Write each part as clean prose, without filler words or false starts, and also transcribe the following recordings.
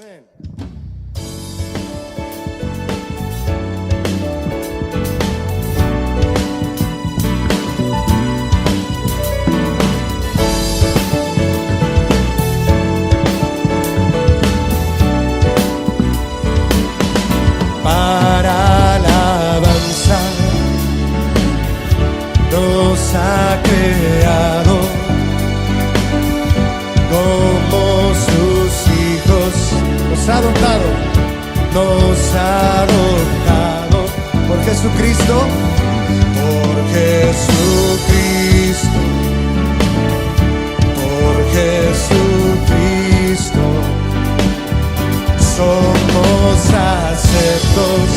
Amén. Para alabanza nos ha creado como sus hijos, nos ha adoptado por Jesucristo, por Jesucristo, por Jesucristo. Somos aceptos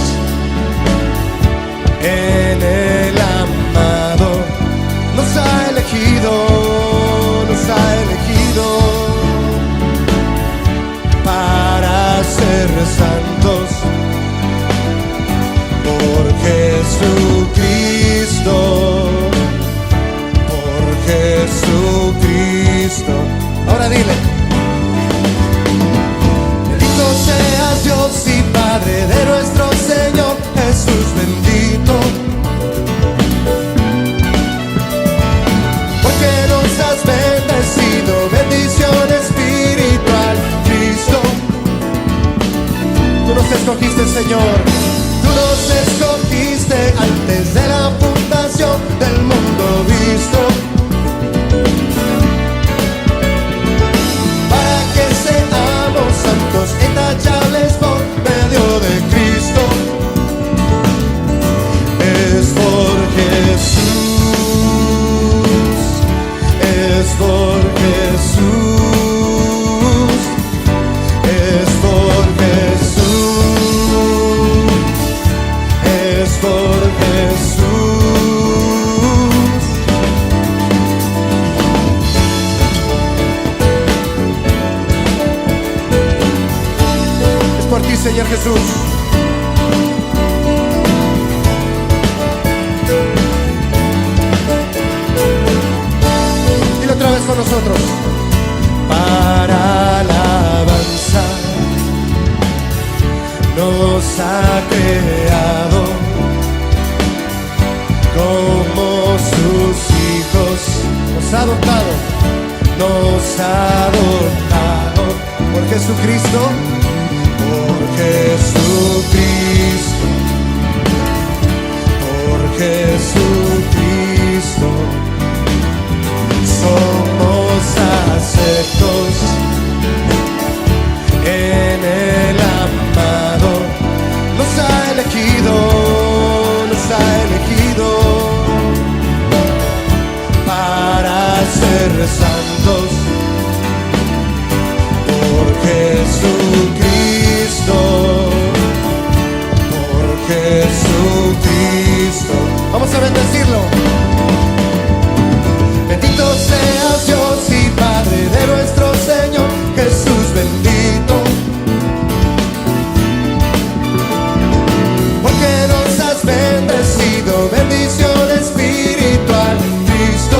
en el amado, nos ha elegido para ser santos por Jesucristo, por Jesucristo. Ahora dile: bendito seas Dios y Padre de nuestro Señor Jesús, bendito, porque nos has bendecido, bendición espiritual, Cristo. Tú nos escogiste, Señor, tú nos escogiste antes de la fundación del mundo visto, para que seamos santos, intachables por medio de Cristo. Es por Jesús, es por Jesús, es por Jesús, es por Jesús. Es por ti, Señor Jesús. Dile otra vez con nosotros: para alabanza nos ha creado como sus hijos, nos ha adoptado por Jesucristo, por Jesucristo, por Jesucristo. Somos aceptos en el amado, nos ha elegido para ser santos por Jesucristo, por Jesucristo. Vamos a bendecirlo. Bendito seas Dios y Padre de nuestro Señor Jesús, bendito, porque nos has bendecido, bendición espiritual, Cristo.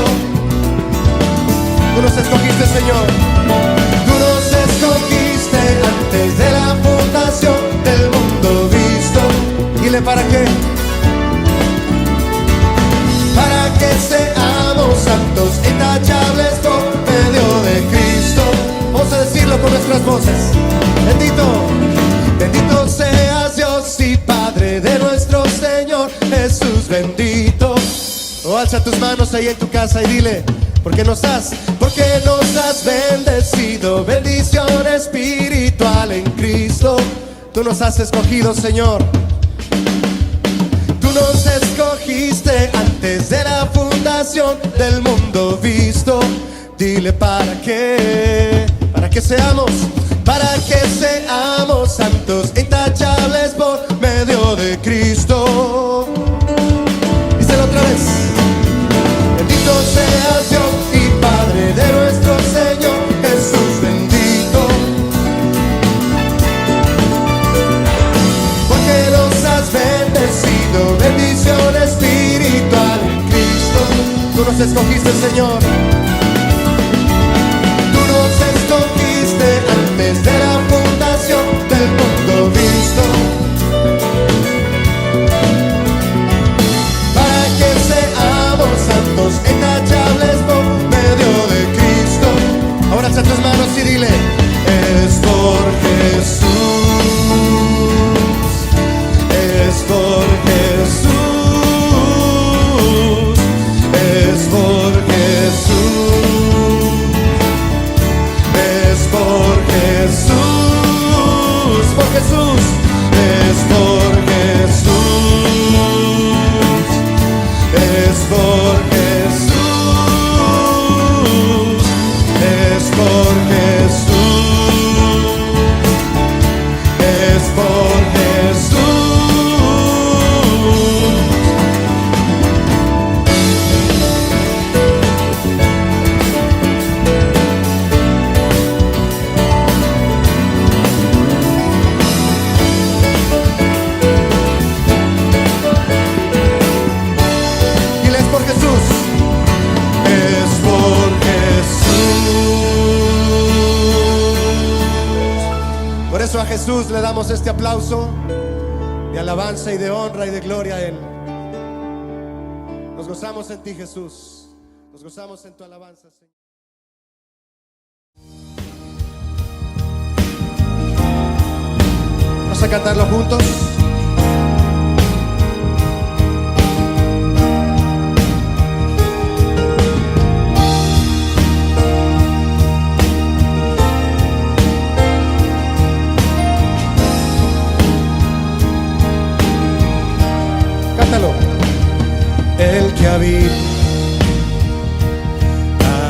Tú nos escogiste, Señor, tú nos escogiste antes de la fundación del mundo visto. Dile: ¿para qué? Para que seamos santos, intachables por medio de Cristo. Vamos a decirlo con nuestras voces: bendito, bendito seas Dios y Padre de nuestro Señor Jesús, bendito. O alza tus manos ahí en tu casa y dile: porque nos has bendecido, bendición espiritual en Cristo. Tú nos has escogido, Señor. Tú nos escogiste antes de la fundación del mundo visto. Dile: ¿para qué? Para que seamos santos, intachables por medio de Cristo. Díselo otra vez: bendito seas Dios y Padre de nuestro Señor Jesús, bendito, porque nos has bendecido, bendición espiritual en Cristo. Tú nos escogiste, Señor. Tú nos escogiste antes de la fundación Jesús, es por Jesús, es por Jesús, es por Jesús, es por Jesús. A Jesús le damos este aplauso de alabanza y de honra y de gloria a Él. Nos gozamos en ti, Jesús. Nos gozamos en tu alabanza, Señor. Vamos a cantarlo juntos. El que habita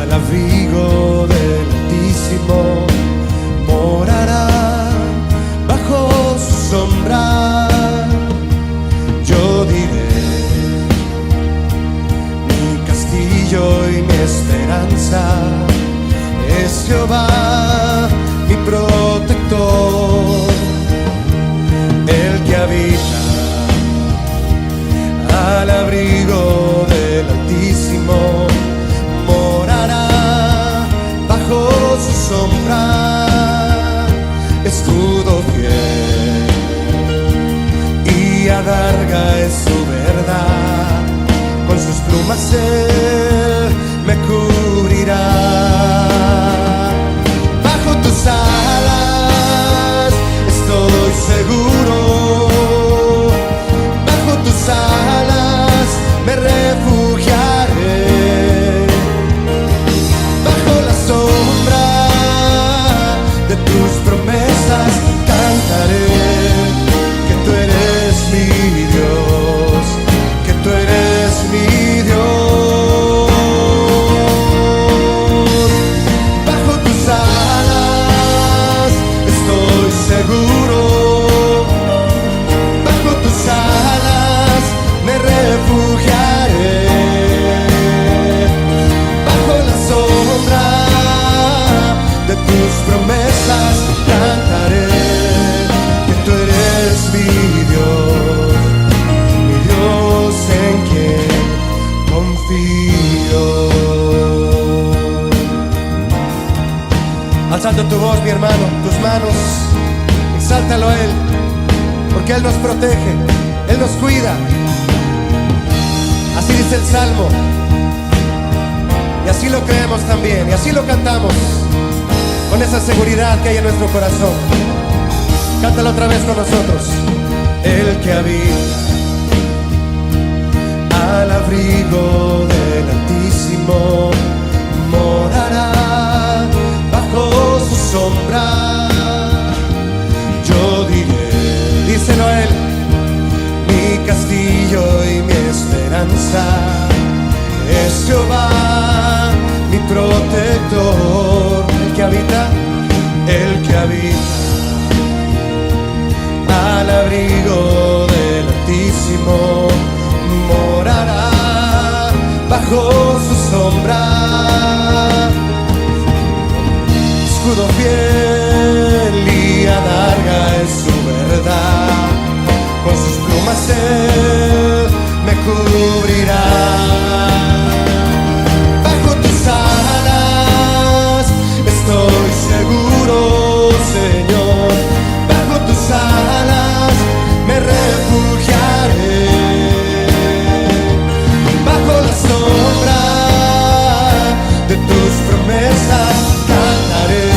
al abrigo del Altísimo morará bajo su sombra. Yo diré, mi castillo y mi esperanza es Jehová, mi protector. El que habita al abrigo del Altísimo morará bajo su sombra. Escudo fiel y adarga es su verdad, con sus plumas Él me cubrirá. Bajo tus alas estoy seguro, bajo tus alas me refugiaré, bajo la sombra de tus promesas cantaré que tú eres mi Dios, que tú eres mi Dios. Bajo tus alas estoy seguro, bajo tus alas me refugiaré, bajo la sombra de tus promesas cantaré que tú eres mi Dios en quien confío. Alzando tu voz, mi hermano, tus manos, exáltalo a Él, porque Él nos protege, Él nos cuida. Así dice el Salmo, y así lo creemos también, y así lo cantamos, con esa seguridad que hay en nuestro corazón. Cántalo otra vez con nosotros. El que habita al abrigo del Altísimo morará bajo su sombra. Yo diré, díselo a Él, mi castillo y mi esperanza es Jehová, mi protector. El que habita al abrigo del Altísimo morará bajo su sombra. Escudo fiel y adarga es su verdad, con sus plumas Él me cubrirá. Bajo tus alas estoy seguro, Señor, bajo tus alas me refugiaré, bajo la sombra de tus promesas cantaré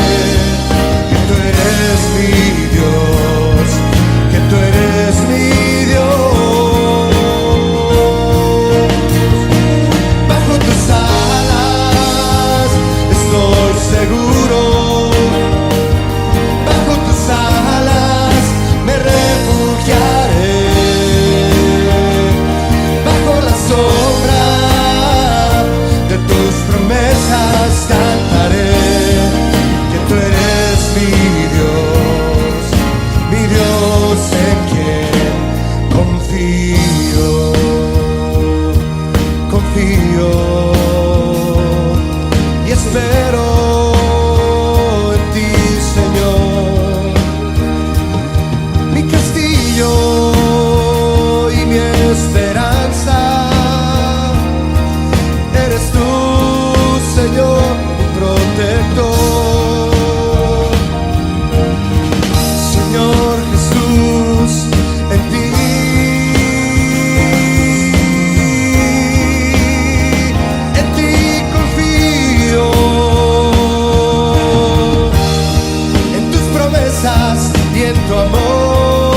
y en tu amor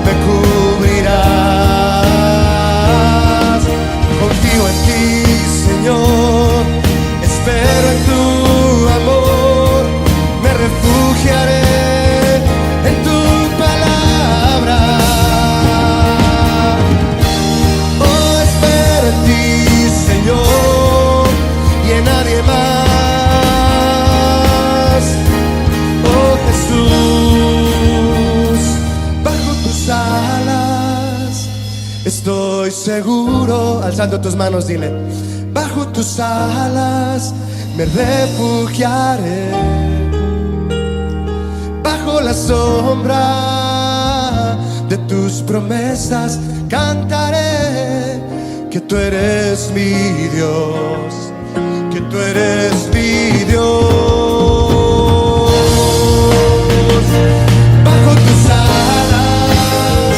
me cubrirás. Confío en ti, Señor, espero en tu amor, me refugiaré en tu palabra. Oh, espero en ti, Señor, y en nadie más. Oh, Jesús, bajo tus alas estoy seguro. Alzando tus manos, dile: bajo tus alas me refugiaré. Bajo la sombra de tus promesas cantaré que tú eres mi Dios, que tú eres mi Dios. Bajo tus alas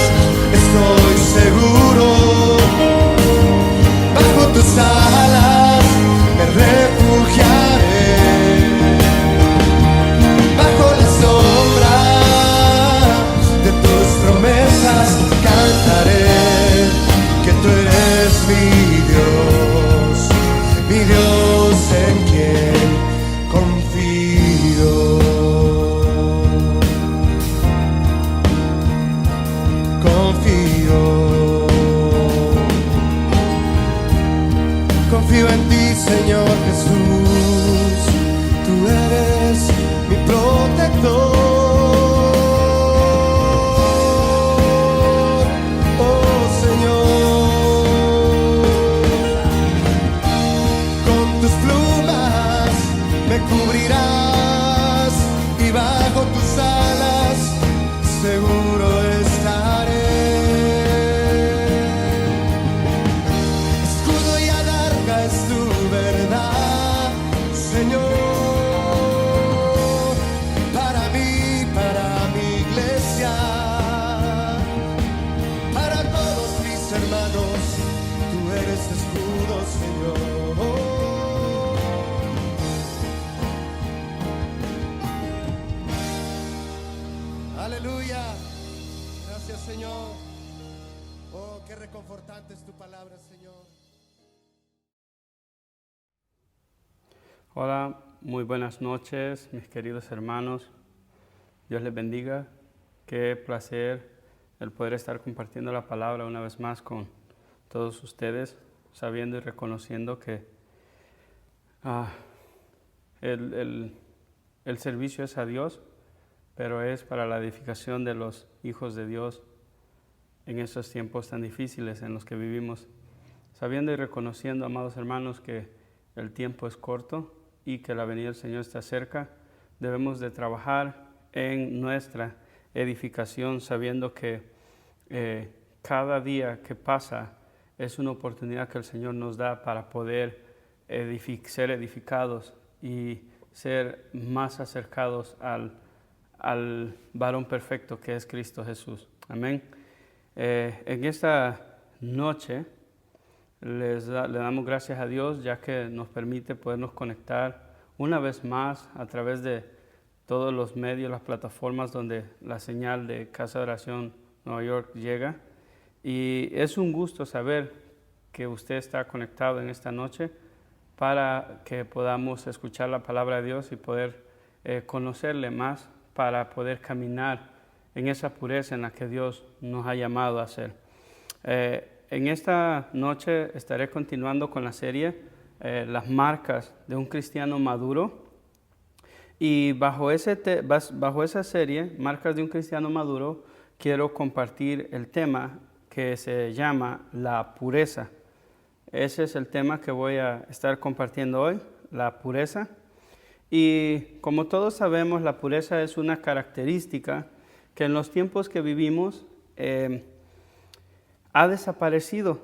estoy seguro, bajo tus alas me refugiaré. Bajo la sombra de tus promesas cantaré que tú eres mi Dios en quien confío. Confío en ti, Señor Jesús, tú eres mi protector. Oh, Señor, con tus plumas me cubrirás y bajo tus alas seguro estaré. Escudo y adarga es tu verdad, Señor, para mí, para mi iglesia, para todos mis hermanos, tú eres escudo, Señor. Aleluya, gracias, Señor. Oh, qué reconfortante es tu palabra, Señor. Hola, muy buenas noches, mis queridos hermanos. Dios les bendiga. Qué placer el poder estar compartiendo la palabra una vez más con todos ustedes, sabiendo y reconociendo que el servicio es a Dios, pero es para la edificación de los hijos de Dios en estos tiempos tan difíciles en los que vivimos. Sabiendo y reconociendo, amados hermanos, que el tiempo es corto y que la venida del Señor está cerca, debemos de trabajar en nuestra edificación, sabiendo que cada día que pasa es una oportunidad que el Señor nos da para poder ser edificados y ser más acercados al varón perfecto que es Cristo Jesús. Amén. En esta noche le damos gracias a Dios, ya que nos permite podernos conectar una vez más a través de todos los medios, las plataformas donde la señal de Casa de Oración Nueva York llega. Y es un gusto saber que usted está conectado en esta noche para que podamos escuchar la palabra de Dios y poder conocerle más, para poder caminar en esa pureza en la que Dios nos ha llamado a hacer. En esta noche estaré continuando con la serie Las marcas de un cristiano maduro. Y bajo esa serie, Marcas de un cristiano maduro, quiero compartir el tema que se llama la pureza. Ese es el tema que voy a estar compartiendo hoy, la pureza. Y como todos sabemos, la pureza es una característica que en los tiempos que vivimos ha desaparecido.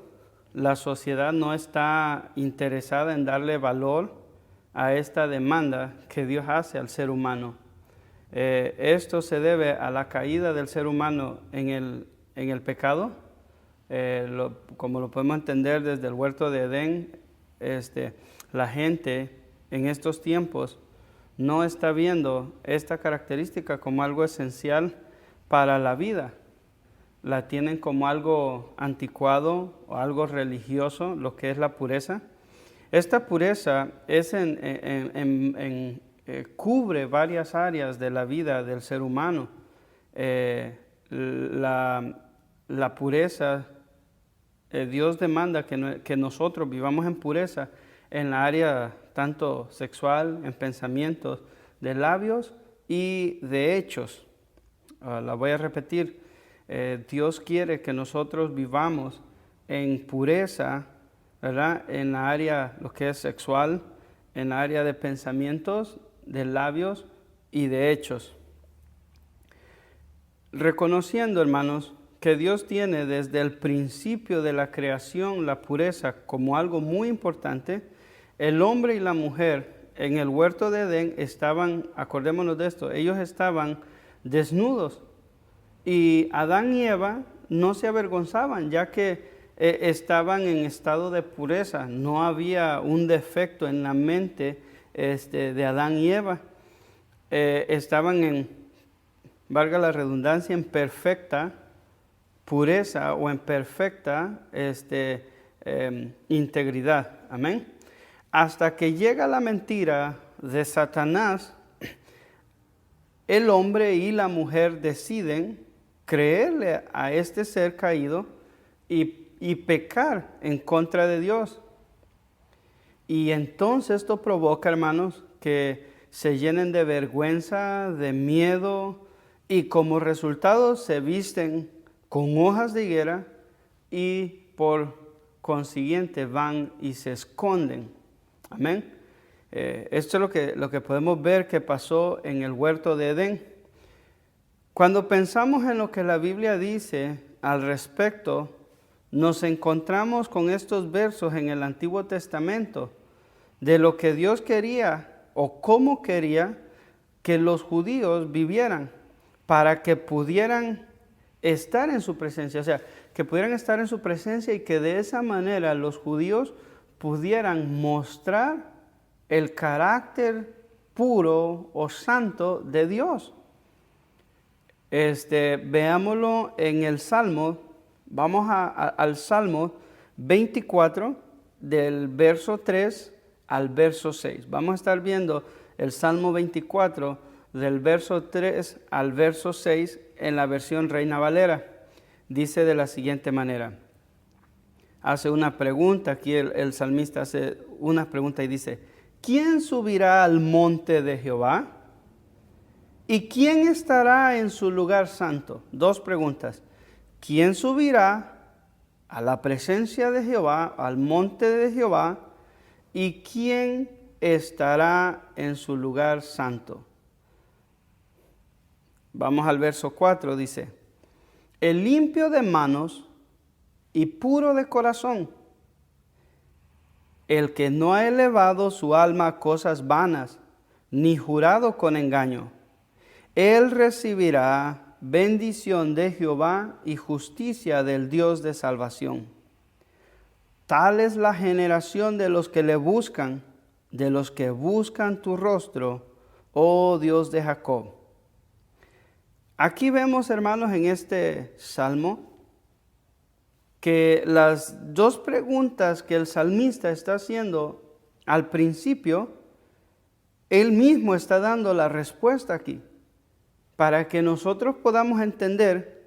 La sociedad no está interesada en darle valor a esta demanda que Dios hace al ser humano. Esto se debe a la caída del ser humano en el pecado. Como lo podemos entender desde el huerto de Edén, la gente en estos tiempos no está viendo esta característica como algo esencial para la vida. La tienen como algo anticuado o algo religioso, lo que es la pureza. Esta pureza cubre varias áreas de la vida del ser humano. La pureza, Dios demanda que nosotros vivamos en pureza en la área tanto sexual, en pensamientos, de labios y de hechos. La voy a repetir. Dios quiere que nosotros vivamos en pureza, ¿verdad? En la área, lo que es sexual, en la área de pensamientos, de labios y de hechos. Reconociendo, hermanos, que Dios tiene desde el principio de la creación la pureza como algo muy importante, el hombre y la mujer en el huerto de Edén estaban, acordémonos de esto, ellos estaban desnudos y Adán y Eva no se avergonzaban ya que estaban en estado de pureza, no había un defecto en la mente de Adán y Eva, estaban en, valga la redundancia, en perfecta pureza o en perfecta integridad, amén. Hasta que llega la mentira de Satanás, el hombre y la mujer deciden creerle a este ser caído y pecar en contra de Dios. Y entonces esto provoca, hermanos, que se llenen de vergüenza, de miedo, y como resultado se visten con hojas de higuera y por consiguiente van y se esconden. Amén. Esto es lo que podemos ver que pasó en el huerto de Edén. Cuando pensamos en lo que la Biblia dice al respecto, nos encontramos con estos versos en el Antiguo Testamento de lo que Dios quería o cómo quería que los judíos vivieran para que pudieran estar en su presencia, o sea, que pudieran estar en su presencia y que de esa manera los judíos pudieran mostrar el carácter puro o santo de Dios. Veámoslo en el Salmo, vamos al Salmo 24 del verso 3 al verso 6. Vamos a estar viendo el Salmo 24 del verso 3 al verso 6 en la versión Reina Valera. Dice de la siguiente manera. Hace una pregunta, aquí el salmista hace una pregunta y dice, ¿quién subirá al monte de Jehová? ¿Y quién estará en su lugar santo? Dos preguntas. ¿Quién subirá a la presencia de Jehová, al monte de Jehová? ¿Y quién estará en su lugar santo? Vamos al verso 4, dice, el limpio de manos y puro de corazón, el que no ha elevado su alma a cosas vanas, ni jurado con engaño, él recibirá bendición de Jehová y justicia del Dios de salvación. Tal es la generación de los que le buscan, de los que buscan tu rostro, oh Dios de Jacob. Aquí vemos, hermanos, en este salmo, que las dos preguntas que el salmista está haciendo al principio, él mismo está dando la respuesta aquí, para que nosotros podamos entender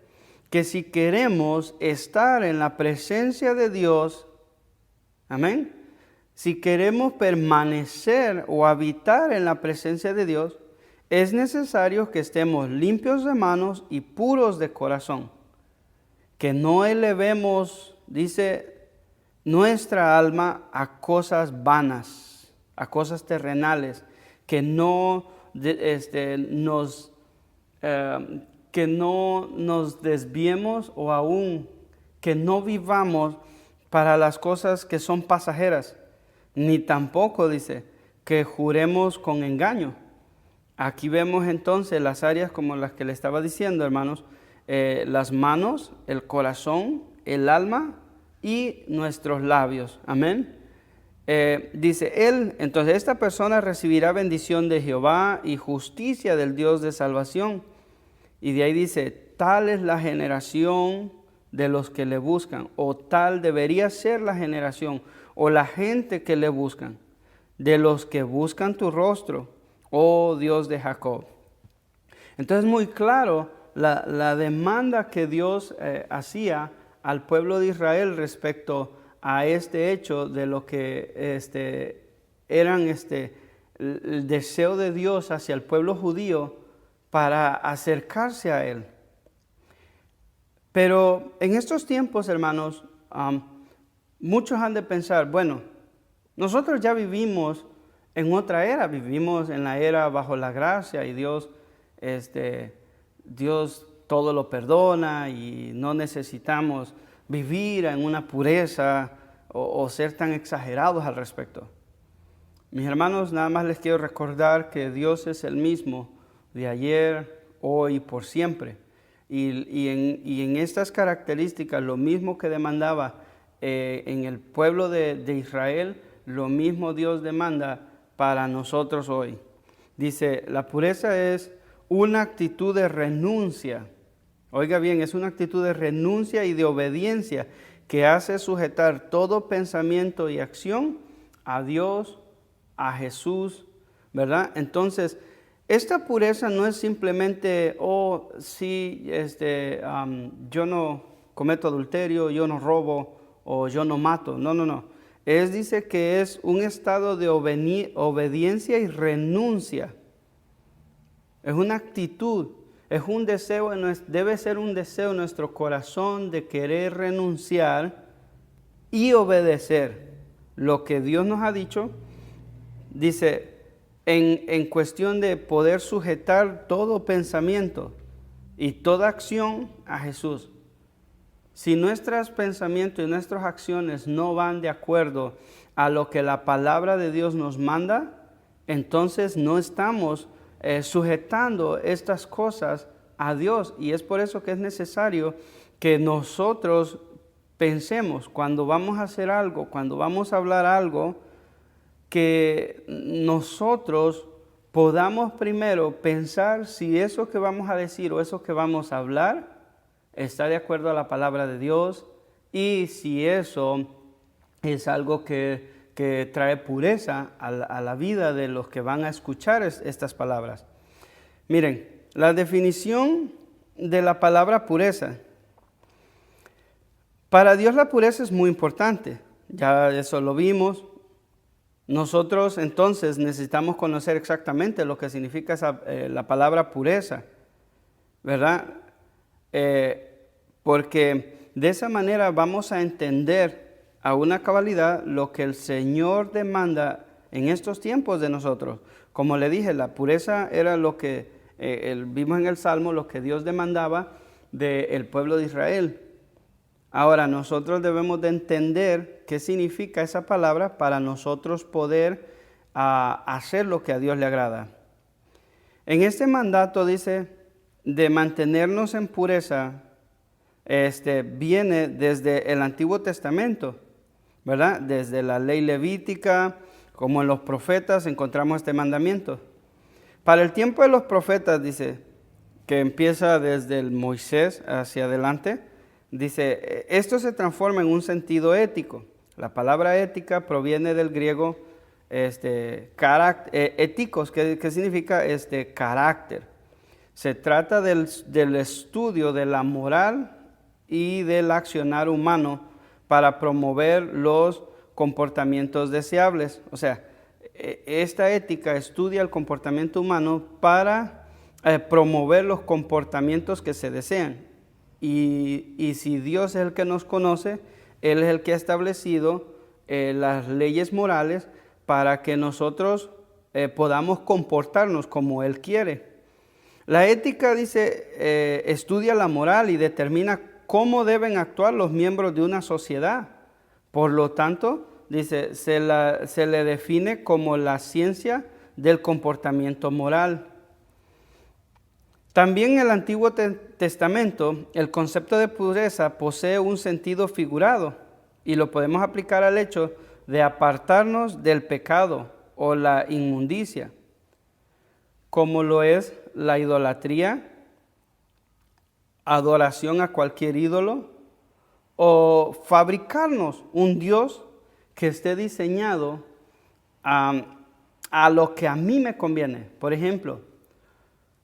que si queremos estar en la presencia de Dios, amén, si queremos permanecer o habitar en la presencia de Dios, es necesario que estemos limpios de manos y puros de corazón. Que no elevemos, dice, nuestra alma a cosas vanas, a cosas terrenales. Que no nos desviemos o aún que no vivamos para las cosas que son pasajeras. Ni tampoco, dice, que juremos con engaño. Aquí vemos entonces las áreas como las que le estaba diciendo, hermanos, las manos, el corazón, el alma y nuestros labios. Amén. Dice él, entonces esta persona recibirá bendición de Jehová y justicia del Dios de salvación. Y de ahí dice, tal es la generación de los que le buscan, o tal debería ser la generación, o la gente que le buscan, de los que buscan tu rostro, oh Dios de Jacob. Entonces muy claro la demanda que Dios hacía al pueblo de Israel respecto a este hecho de lo que eran el deseo de Dios hacia el pueblo judío para acercarse a Él. Pero en estos tiempos, hermanos, muchos han de pensar, bueno, nosotros ya vivimos en otra era, vivimos en la era bajo la gracia y Dios todo lo perdona y no necesitamos vivir en una pureza o ser tan exagerados al respecto. Mis hermanos, nada más les quiero recordar que Dios es el mismo de ayer, hoy y por siempre. Y en estas características, lo mismo que demandaba en el pueblo de Israel, lo mismo Dios demanda para nosotros hoy. Dice, la pureza es una actitud de renuncia. Oiga bien, es una actitud de renuncia y de obediencia que hace sujetar todo pensamiento y acción a Dios, a Jesús, ¿verdad? Entonces, esta pureza no es simplemente, yo no cometo adulterio, yo no robo o yo no mato. No. Dice que es un estado de obediencia y renuncia. Es una actitud, es un deseo, debe ser un deseo en nuestro corazón de querer renunciar y obedecer lo que Dios nos ha dicho. Dice, en cuestión de poder sujetar todo pensamiento y toda acción a Jesús. Si nuestros pensamientos y nuestras acciones no van de acuerdo a lo que la palabra de Dios nos manda, entonces no estamos sujetando estas cosas a Dios. Y es por eso que es necesario que nosotros pensemos cuando vamos a hacer algo, cuando vamos a hablar algo, que nosotros podamos primero pensar si eso que vamos a decir o eso que vamos a hablar está de acuerdo a la palabra de Dios y si eso es algo que trae pureza a la vida de los que van a escuchar estas palabras. Miren, la definición de la palabra pureza. Para Dios la pureza es muy importante, ya eso lo vimos. Nosotros entonces necesitamos conocer exactamente lo que significa la palabra pureza, ¿verdad? Porque de esa manera vamos a entender a una cabalidad lo que el Señor demanda en estos tiempos de nosotros. Como le dije, la pureza era lo que vimos en el Salmo, lo que Dios demandaba del pueblo de Israel. Ahora, nosotros debemos de entender qué significa esa palabra para nosotros poder hacer lo que a Dios le agrada. En este mandato dice de mantenernos en pureza, viene desde el Antiguo Testamento, ¿verdad? Desde la ley levítica, como en los profetas encontramos este mandamiento. Para el tiempo de los profetas, dice, que empieza desde el Moisés hacia adelante, dice, esto se transforma en un sentido ético. La palabra ética proviene del griego éticos, que significa carácter. Se trata del estudio de la moral y del accionar humano para promover los comportamientos deseables. O sea, esta ética estudia el comportamiento humano para promover los comportamientos que se desean. Y si Dios es el que nos conoce, Él es el que ha establecido las leyes morales para que nosotros podamos comportarnos como Él quiere. La ética, dice, estudia la moral y determina cómo deben actuar los miembros de una sociedad. Por lo tanto, dice, se le define como la ciencia del comportamiento moral. También en el Antiguo Testamento, el concepto de pureza posee un sentido figurado y lo podemos aplicar al hecho de apartarnos del pecado o la inmundicia, como lo es la idolatría, adoración a cualquier ídolo, o fabricarnos un Dios que esté diseñado a lo que a mí me conviene. Por ejemplo,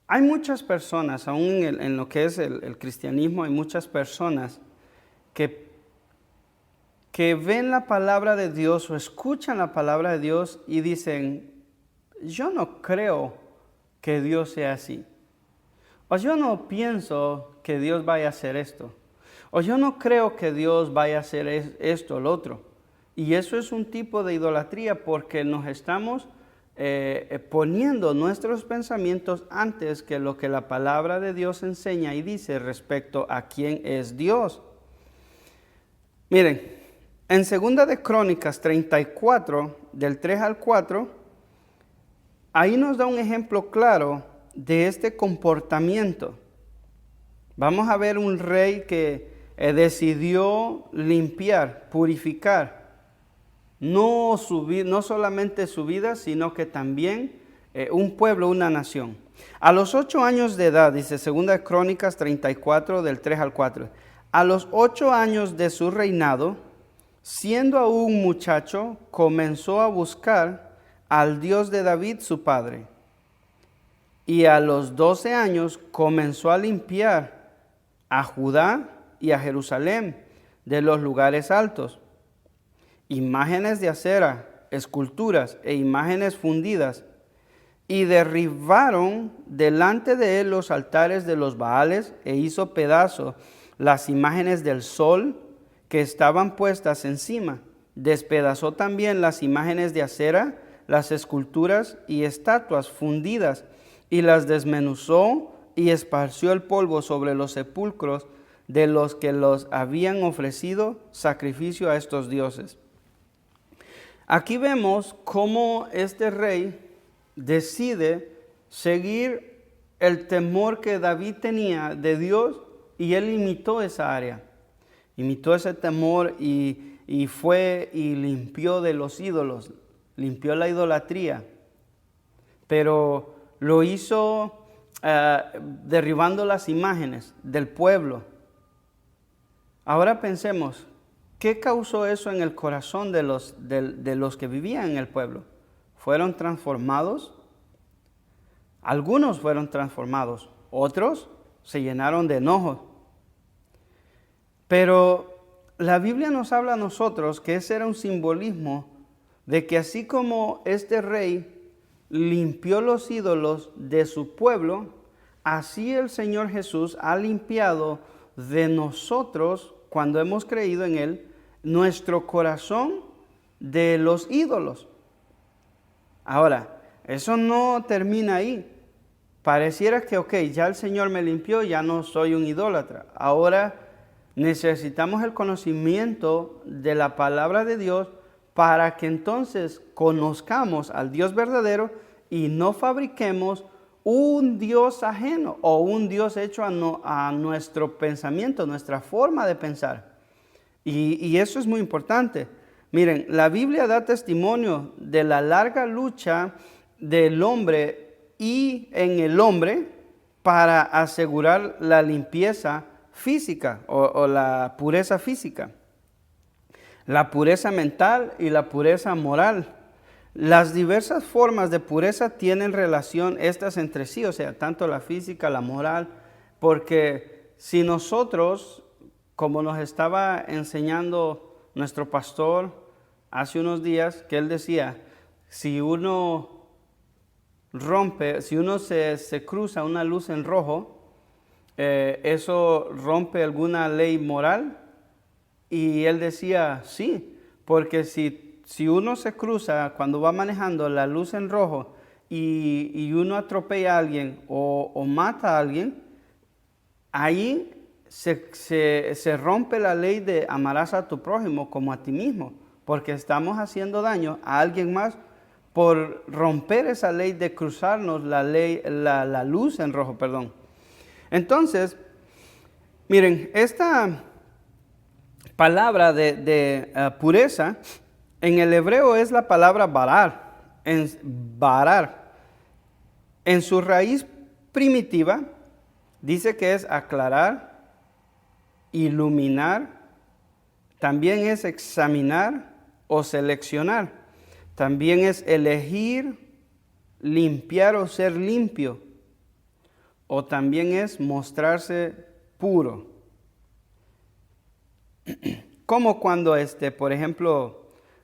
hay muchas personas, aún en lo que es el cristianismo, hay muchas personas que ven la palabra de Dios o escuchan la palabra de Dios y dicen, yo no creo que Dios sea así. O yo no pienso que Dios vaya a hacer esto. O yo no creo que Dios vaya a hacer esto o lo otro. Y eso es un tipo de idolatría porque nos estamos poniendo nuestros pensamientos antes que lo que la palabra de Dios enseña y dice respecto a quién es Dios. Miren, en 2 de Crónicas 34, del 3 al 4, ahí nos da un ejemplo claro de este comportamiento. Vamos a ver un rey que decidió limpiar, purificar, no solamente su vida, sino que también un pueblo, una nación. A los 8 años de edad, dice 2 Crónicas 34, del 3 al 4, a los 8 años de su reinado, siendo aún muchacho, comenzó a buscar al Dios de David, su padre. Y a los 12 años comenzó a limpiar a Judá y a Jerusalén de los lugares altos, imágenes de acera, esculturas e imágenes fundidas, y derribaron delante de él los altares de los Baales, e hizo pedazos las imágenes del sol que estaban puestas encima. Despedazó también las imágenes de acera, las esculturas y estatuas fundidas, y las desmenuzó y esparció el polvo sobre los sepulcros de los que los habían ofrecido sacrificio a estos dioses. Aquí vemos cómo este rey decide seguir el temor que David tenía de Dios y él imitó esa área. Imitó ese temor y fue y limpió de los ídolos, limpió la idolatría, pero lo hizo derribando las imágenes del pueblo. Ahora pensemos, ¿qué causó eso en el corazón de los que vivían en el pueblo? ¿Fueron transformados? Algunos fueron transformados, otros se llenaron de enojo. Pero la Biblia nos habla a nosotros que ese era un simbolismo de que así como este rey limpió los ídolos de su pueblo, así el Señor Jesús ha limpiado de nosotros, cuando hemos creído en Él, nuestro corazón de los ídolos. Ahora, eso no termina ahí. Pareciera que, ya el Señor me limpió, ya no soy un idólatra. Ahora necesitamos el conocimiento de la palabra de Dios para que entonces conozcamos al Dios verdadero y no fabriquemos un Dios ajeno o un Dios hecho a nuestro pensamiento, nuestra forma de pensar. Y eso es muy importante. Miren, la Biblia da testimonio de la larga lucha del hombre y en el hombre para asegurar la limpieza física o la pureza física, la pureza mental y la pureza moral. Las diversas formas de pureza tienen relación estas entre sí, o sea, tanto la física, la moral, porque si nosotros, como nos estaba enseñando nuestro pastor hace unos días, que él decía, si uno se cruza una luz en rojo, eso rompe alguna ley moral. Y él decía, sí, porque si uno se cruza cuando va manejando la luz en rojo y uno atropella a alguien o mata a alguien, ahí se rompe la ley de amarás a tu prójimo como a ti mismo, porque estamos haciendo daño a alguien más por romper esa ley de cruzarnos la luz en rojo, perdón. Entonces, miren, esta palabra de pureza En el hebreo es la palabra barar. Barar. En su raíz primitiva dice que es aclarar, iluminar, también es examinar o seleccionar, también es elegir, limpiar o ser limpio, o también es mostrarse puro. Como cuando, por ejemplo,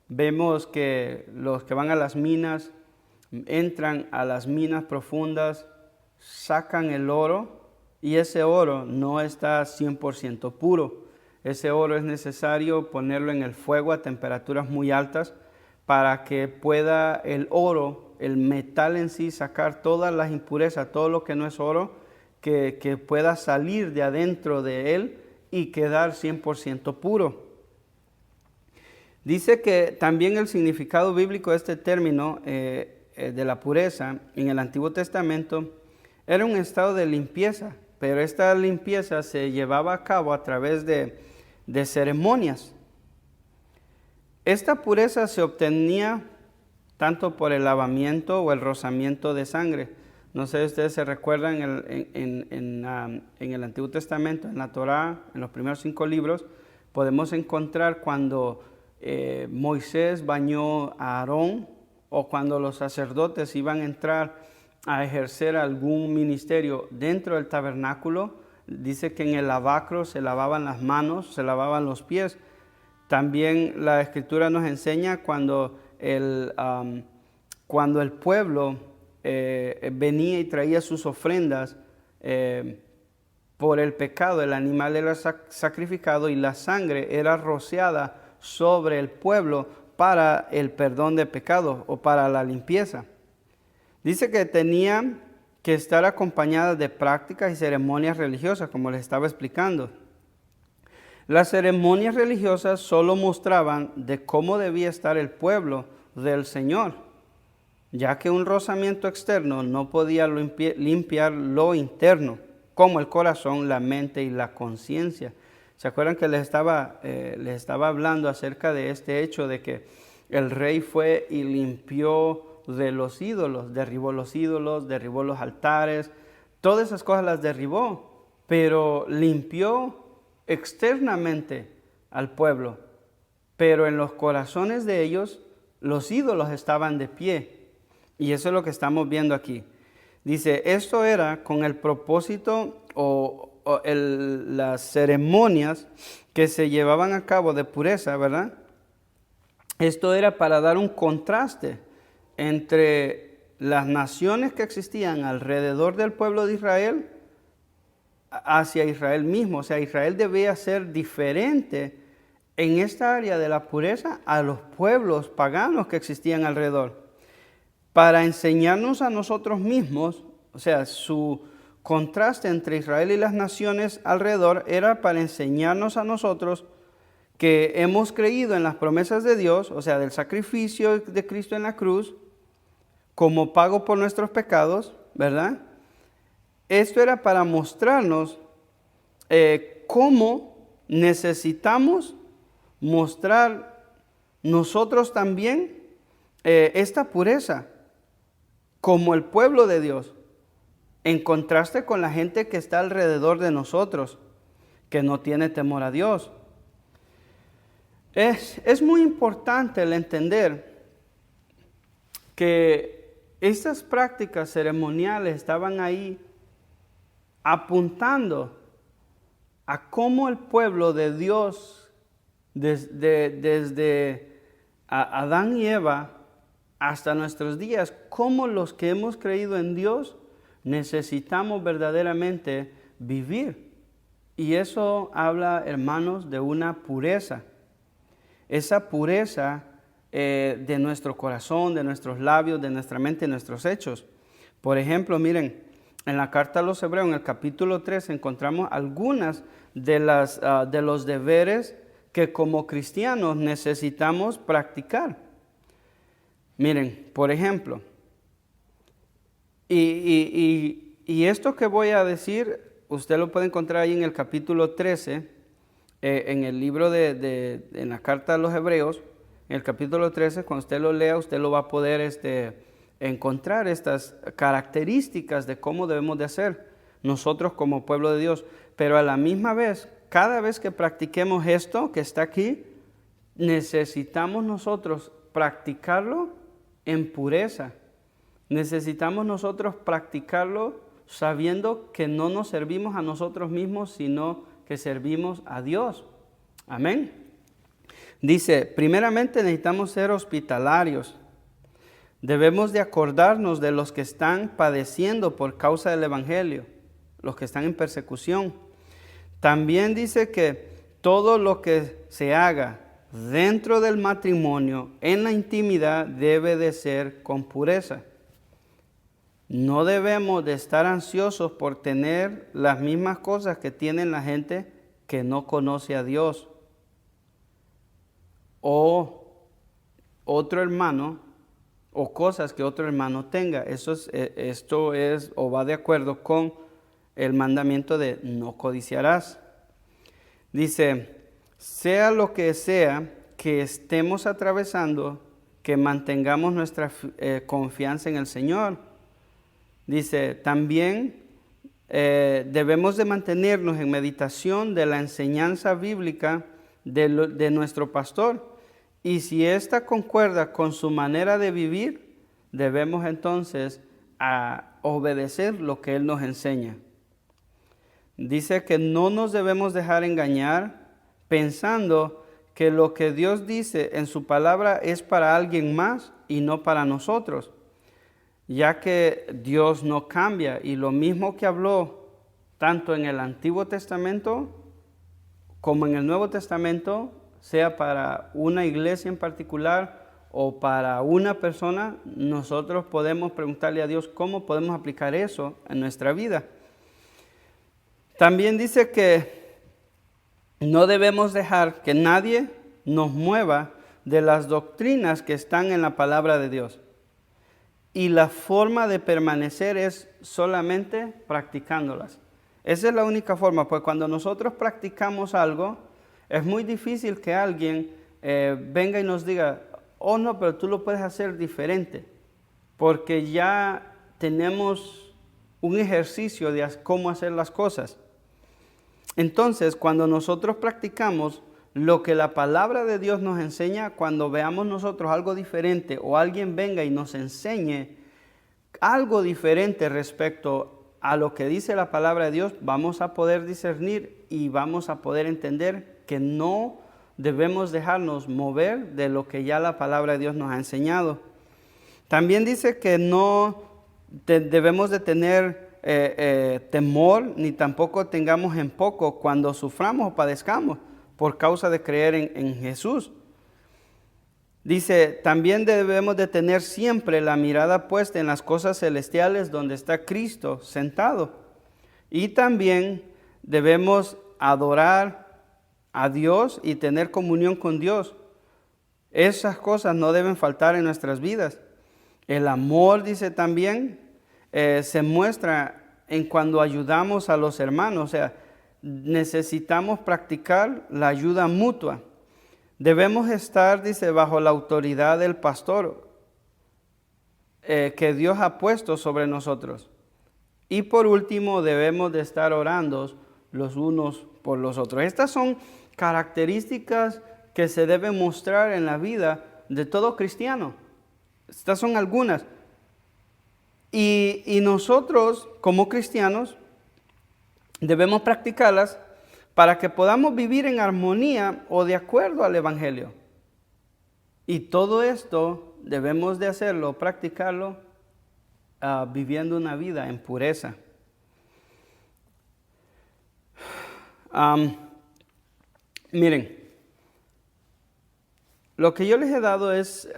vemos que los que van a las minas, entran a las minas profundas, sacan el oro y ese oro no está 100% puro. Ese oro es necesario ponerlo en el fuego a temperaturas muy altas para que pueda el oro, el metal en sí, sacar todas las impurezas, todo lo que no es oro, que pueda salir de adentro de él y quedar 100% puro. Dice que también el significado bíblico de este término de la pureza en el Antiguo Testamento era un estado de limpieza, pero esta limpieza se llevaba a cabo a través de ceremonias. Esta pureza se obtenía tanto por el lavamiento o el rozamiento de sangre. No sé si ustedes se recuerdan en el Antiguo Testamento, en la Torá, en los primeros 5 libros, podemos encontrar cuando Moisés bañó a Aarón o cuando los sacerdotes iban a entrar a ejercer algún ministerio dentro del tabernáculo. Dice que en el lavacro se lavaban las manos, se lavaban los pies. También la Escritura nos enseña cuando el pueblo venía y traía sus ofrendas por el pecado, el animal era sacrificado y la sangre era rociada sobre el pueblo para el perdón de pecados o para la limpieza. Dice que tenía que estar acompañada de prácticas y ceremonias religiosas, como les estaba explicando. Las ceremonias religiosas solo mostraban de cómo debía estar el pueblo del Señor, ya que un rozamiento externo no podía limpiar lo interno, como el corazón, la mente y la conciencia. ¿Se acuerdan que les estaba hablando acerca de este hecho de que el rey fue y limpió de los ídolos, derribó los altares, todas esas cosas las derribó, pero limpió externamente al pueblo, pero en los corazones de ellos los ídolos estaban de pie, y eso es lo que estamos viendo aquí. Dice, esto era con el propósito las ceremonias que se llevaban a cabo de pureza, ¿verdad? Esto era para dar un contraste entre las naciones que existían alrededor del pueblo de Israel hacia Israel mismo. O sea, Israel debía ser diferente en esta área de la pureza a los pueblos paganos que existían alrededor, para enseñarnos a nosotros mismos. O sea, su contraste entre Israel y las naciones alrededor era para enseñarnos a nosotros que hemos creído en las promesas de Dios, o sea, del sacrificio de Cristo en la cruz, como pago por nuestros pecados, ¿verdad? Esto era para mostrarnos cómo necesitamos mostrar nosotros también esta pureza como el pueblo de Dios, en contraste con la gente que está alrededor de nosotros, que no tiene temor a Dios. Es muy importante el entender que estas prácticas ceremoniales estaban ahí apuntando a cómo el pueblo de Dios, desde Adán y Eva hasta nuestros días, cómo los que hemos creído en Dios necesitamos verdaderamente vivir. Y eso habla, hermanos, de una pureza. Esa pureza de nuestro corazón, de nuestros labios, de nuestra mente, de nuestros hechos. Por ejemplo, miren, en la carta a los Hebreos, en el capítulo 3, encontramos algunas de los deberes que como cristianos necesitamos practicar. Miren, por ejemplo, y esto que voy a decir, usted lo puede encontrar ahí en el capítulo 13, en el libro en la carta a los Hebreos, En el capítulo 13, cuando usted lo lea, usted lo va a poder encontrar estas características de cómo debemos de hacer nosotros como pueblo de Dios. Pero a la misma vez, cada vez que practiquemos esto que está aquí, necesitamos nosotros practicarlo en pureza. Necesitamos nosotros practicarlo sabiendo que no nos servimos a nosotros mismos, sino que servimos a Dios. Amén. Dice, primeramente necesitamos ser hospitalarios. Debemos de acordarnos de los que están padeciendo por causa del Evangelio, los que están en persecución. También dice que todo lo que se haga dentro del matrimonio, en la intimidad, debe de ser con pureza. No debemos de estar ansiosos por tener las mismas cosas que tienen la gente que no conoce a Dios. O otro hermano, o cosas que otro hermano tenga. Esto es o va de acuerdo con el mandamiento de no codiciarás. Dice, sea lo que sea que estemos atravesando, que mantengamos nuestra confianza en el Señor. Dice, también debemos de mantenernos en meditación de la enseñanza bíblica de nuestro pastor. Y si ésta concuerda con su manera de vivir, debemos entonces obedecer lo que él nos enseña. Dice que no nos debemos dejar engañar pensando que lo que Dios dice en su palabra es para alguien más y no para nosotros, ya que Dios no cambia, y lo mismo que habló tanto en el Antiguo Testamento como en el Nuevo Testamento, sea para una iglesia en particular o para una persona, nosotros podemos preguntarle a Dios cómo podemos aplicar eso en nuestra vida. También dice que no debemos dejar que nadie nos mueva de las doctrinas que están en la palabra de Dios. Y la forma de permanecer es solamente practicándolas. Esa es la única forma, pues cuando nosotros practicamos algo, es muy difícil que alguien venga y nos diga, oh no, pero tú lo puedes hacer diferente, porque ya tenemos un ejercicio de cómo hacer las cosas. Entonces, cuando nosotros practicamos lo que la palabra de Dios nos enseña, cuando veamos nosotros algo diferente o alguien venga y nos enseñe algo diferente respecto a lo que dice la palabra de Dios, vamos a poder discernir y vamos a poder entender que no debemos dejarnos mover de lo que ya la palabra de Dios nos ha enseñado. También dice que no debemos de tener temor, ni tampoco tengamos en poco cuando suframos o padezcamos por causa de creer en Jesús. Dice, también debemos de tener siempre la mirada puesta en las cosas celestiales donde está Cristo sentado. Y también debemos adorar a Dios y tener comunión con Dios. Esas cosas no deben faltar en nuestras vidas. El amor, dice también, se muestra en cuando ayudamos a los hermanos. O sea, necesitamos practicar la ayuda mutua. Debemos estar, dice, bajo la autoridad del pastor que Dios ha puesto sobre nosotros. Y por último, debemos de estar orando los unos por los otros. Estas son características que se deben mostrar en la vida de todo cristiano. Estas son algunas. Y nosotros, como cristianos, debemos practicarlas para que podamos vivir en armonía o de acuerdo al Evangelio. Y todo esto debemos de hacerlo, practicarlo, viviendo una vida en pureza. Miren, lo que yo les he dado es,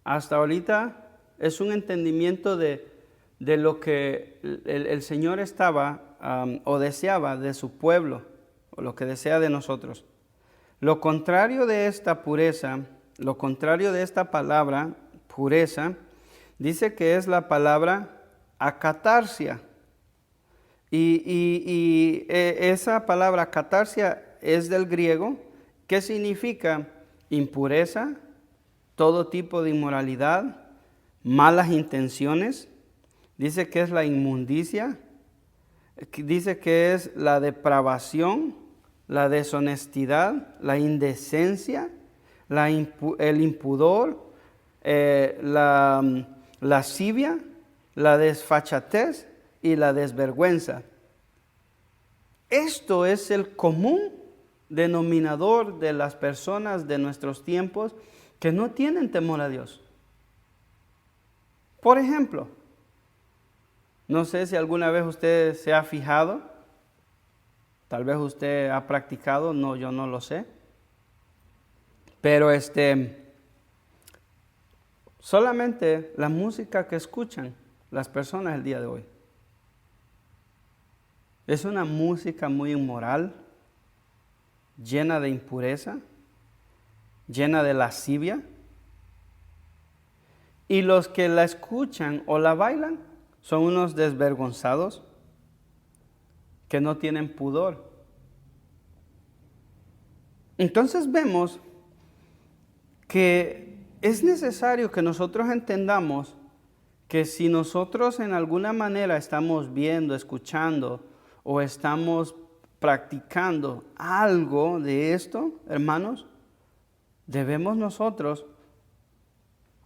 hasta ahorita, es un entendimiento de lo que el Señor estaba o deseaba de su pueblo, o lo que desea de nosotros. Lo contrario de esta pureza, lo contrario de esta palabra, pureza, dice que es la palabra acatarsia. Y esa palabra acatarsia es del griego, que significa impureza, todo tipo de inmoralidad, malas intenciones. Dice que es la inmundicia, dice que es la depravación, la deshonestidad, la indecencia, el impudor, la lascivia, la desfachatez y la desvergüenza. Esto es el común denominador de las personas de nuestros tiempos que no tienen temor a Dios. Por ejemplo, no sé si alguna vez usted se ha fijado, tal vez usted ha practicado, no, yo no lo sé, pero solamente la música que escuchan las personas el día de hoy es una música muy inmoral, llena de impureza, llena de lascivia, y los que la escuchan o la bailan son unos desvergonzados que no tienen pudor. Entonces vemos que es necesario que nosotros entendamos que si nosotros en alguna manera estamos viendo, escuchando o estamos practicando algo de esto, hermanos, debemos nosotros